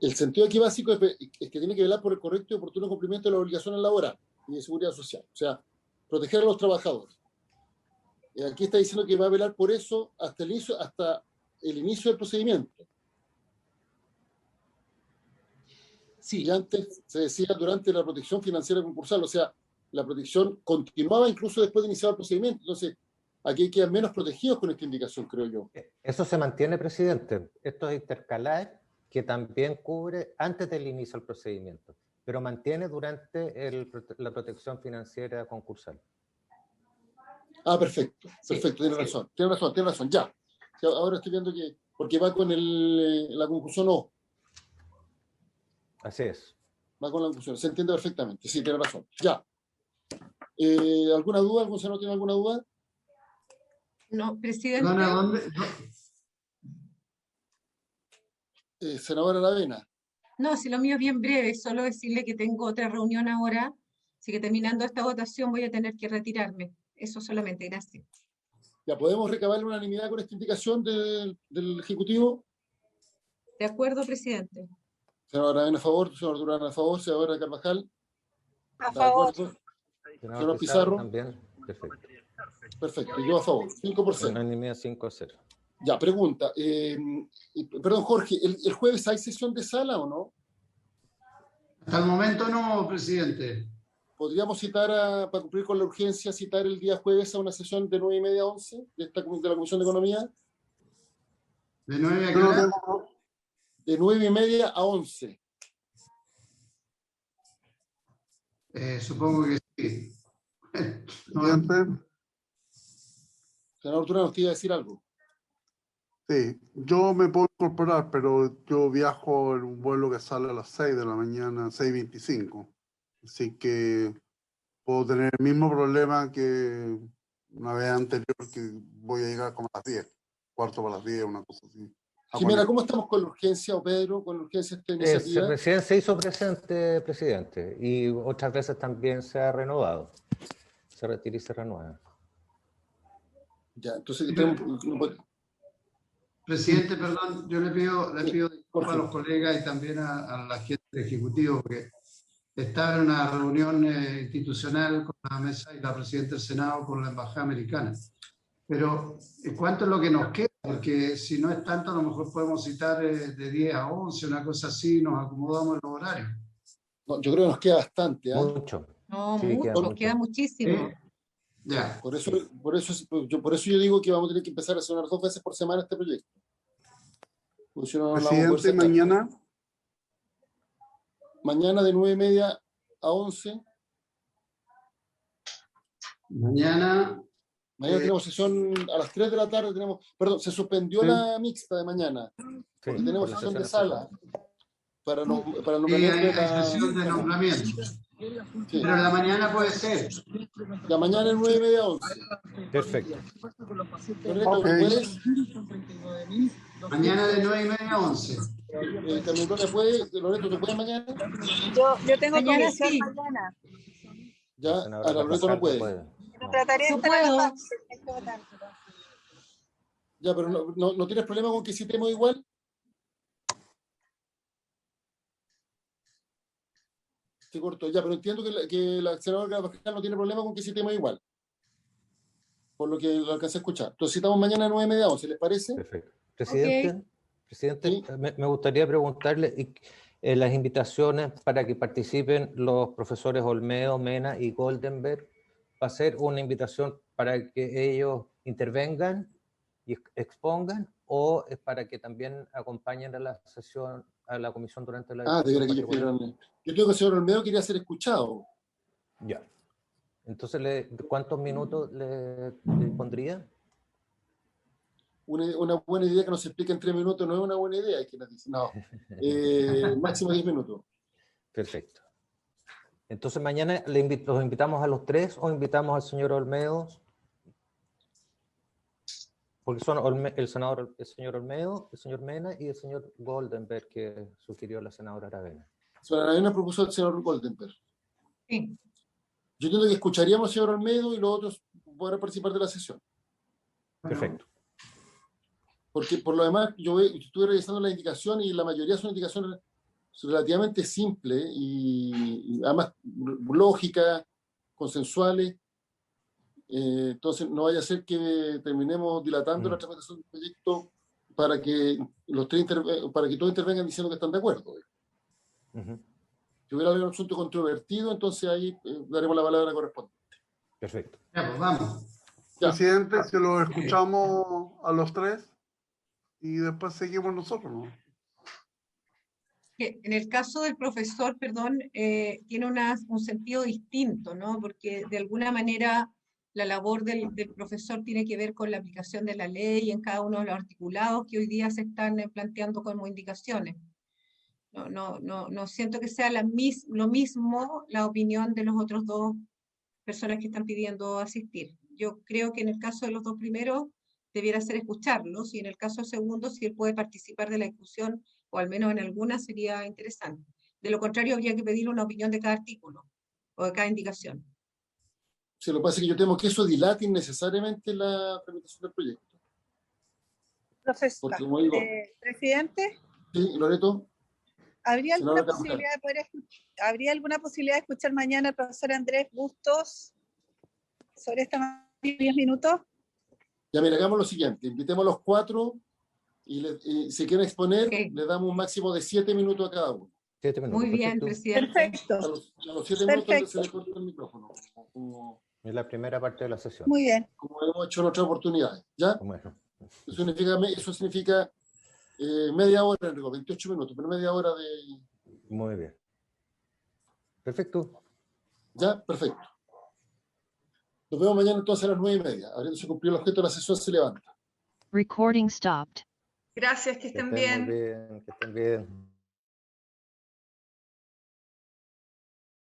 el sentido aquí básico es que tiene que velar por el correcto y oportuno cumplimiento de las obligaciones laborales y de seguridad social, o sea, proteger a los trabajadores. Aquí está diciendo que va a velar por eso hasta el inicio del procedimiento. Sí. Y antes se decía durante la protección financiera concursal, o sea, la protección continuaba incluso después de iniciar el procedimiento. Entonces, aquí quedan menos protegidos con esta indicación, creo yo. Eso se mantiene, presidente. Esto es intercalar, que también cubre antes del inicio del procedimiento, pero mantiene durante la protección financiera concursal. Ah, perfecto, perfecto, tiene razón, ya. Ahora estoy viendo que, porque va con la conclusión O. Así es. Va con la conclusión, se entiende perfectamente, sí, tiene razón, ya. ¿Alguna duda? ¿Algún senador tiene alguna duda? No, presidente. Senadora Aravena. No, si lo mío es bien breve, solo decirle que tengo otra reunión ahora, así que terminando esta votación voy a tener que retirarme. Eso solamente, gracias. ¿Ya podemos recabar la unanimidad con esta indicación del Ejecutivo? De acuerdo, presidente. Senadora Aravena a favor, senador Durán a favor, senadora Carvajal. A favor. Senador Pizarro. También, perfecto. Perfecto, y yo a favor, 5%. Unanimidad 5-0. Ya, pregunta. Perdón, Jorge, ¿el jueves hay sesión de sala o no? Hasta el momento no, presidente. ¿Podríamos citar, para cumplir con la urgencia, citar el día jueves a una sesión de 9:30 a 11 de la Comisión de Economía? ¿De 9 a qué hora? De 9:30 a 11. Supongo que sí. Senador Durán, ¿usted iba a decir algo? Sí, yo me puedo incorporar, pero yo viajo en un vuelo que sale a las 6 de la mañana, 6:25. Así que puedo tener el mismo problema que una vez anterior, que voy a llegar como a las 10, cuarto para las 10, una cosa así. Jimena, ¿cómo estamos con la urgencia, o Pedro, con la urgencia de esta iniciativa? Recién se hizo presente, presidente, y otras veces también se ha renovado. Se retira y se renueva. Ya, entonces... Presidente, perdón, yo le pido disculpas a los colegas y también a la gente del Ejecutivo, porque estaba en una reunión institucional con la mesa y la presidenta del Senado con la Embajada Americana. Pero, ¿cuánto es lo que nos queda? Porque si no es tanto, a lo mejor podemos citar de 10 a 11, una cosa así, nos acomodamos en los horarios. No, yo creo que nos queda bastante. Mucho. No, Sí, mucho, queda muchísimo. Ya. Por eso yo digo que vamos a tener que empezar a sonar 2 veces por semana este proyecto. Si no, presidente, mañana. Mañana de 9:30 a 11. Mañana. Mañana tenemos sesión a las 3 de la tarde. Perdón, se suspendió la mixta de mañana. Porque tenemos sesión de sala para el nombramiento de la sesión de nombramiento. Sí. Pero en la mañana puede ser. La mañana es 9:30 a 11. Perfecto. ¿Puedes? Mañana de 9:30 a 11. Loreto, ¿tú puedes mañana? Yo tengo Mañana comisión sí. mañana. Ya, a la Loreto no puede. Pero trataré de Yo estar a puedo. la par. Ya, pero no tienes problema con que citemos igual. Se cortó, ya, pero entiendo que la senadora Carvajal no tiene problema con que citemos igual. Por lo que lo alcancé a escuchar. Entonces citamos mañana a 9:30 a 11, ¿les parece? Perfecto. Presidente, Sí. me gustaría preguntarle las invitaciones para que participen los profesores Olmedo, Mena y Goldenberg. ¿Va a ser una invitación para que ellos intervengan y expongan, o es para que también acompañen a la sesión, a la comisión durante la de ver que yo creo que el señor Olmedo quería ser escuchado. Ya. Entonces, ¿cuántos minutos le pondría? Una buena idea que nos explique en 3 minutos no es una buena idea, hay quien nos dice. No, máximo 10 minutos. Perfecto. Entonces mañana los invitamos a los 3 o invitamos al señor Olmedo, porque son el señor Olmedo, el señor Mena y el señor Goldenberg, que sugirió la senadora Aravena. La senadora Aravena propuso al señor Goldenberg. Sí. Yo entiendo que escucharíamos al señor Olmedo y los otros podrán participar de la sesión. Perfecto. Porque por lo demás, yo estuve revisando las indicaciones y la mayoría son indicaciones relativamente simples y además lógicas, consensuales. Entonces no vaya a ser que terminemos dilatando la tramitación del proyecto para que todos intervengan diciendo que están de acuerdo. Si hubiera algún asunto controvertido, entonces ahí daremos la palabra correspondiente. Perfecto. Ya, pues vamos. Ya. Presidente, si lo escuchamos a los 3 y después seguimos nosotros, ¿no? En el caso del profesor, perdón, tiene un sentido distinto, ¿no? Porque de alguna manera la labor del profesor tiene que ver con la aplicación de la ley en cada uno de los articulados que hoy día se están planteando como indicaciones. No siento que sea lo mismo la opinión de los otros dos personas que están pidiendo asistir. Yo creo que en el caso de los dos primeros debiera ser escucharlos, y en el caso del segundo, si él puede participar de la discusión, o al menos en alguna, sería interesante. De lo contrario, habría que pedir una opinión de cada artículo o de cada indicación. Sí, lo que pasa es que yo temo que eso dilate innecesariamente la tramitación del proyecto. Profesor, presidente. Sí, Loreto. ¿Habría alguna posibilidad de escuchar mañana al profesor Andrés Bustos sobre esta materia 10 minutos? Ya, mira, hagamos lo siguiente. Invitemos a los 4 y si quieren exponer, le damos un máximo de 7 minutos a cada uno. 7 minutos. Muy bien, presidente. Perfecto. A los 7 minutos se le corta el micrófono. Es la primera parte de la sesión. Muy bien. Como hemos hecho en otras oportunidades. ¿Ya? Bueno. Eso significa media hora, Enrico, 28 minutos, pero media hora de... Muy bien. Perfecto. ¿Ya? Perfecto. Nos vemos mañana entonces a las 9:30. Habiéndose cumplido el objeto de la sesión, se levanta. Recording stopped. Gracias, que estén bien. Muy bien, que estén bien.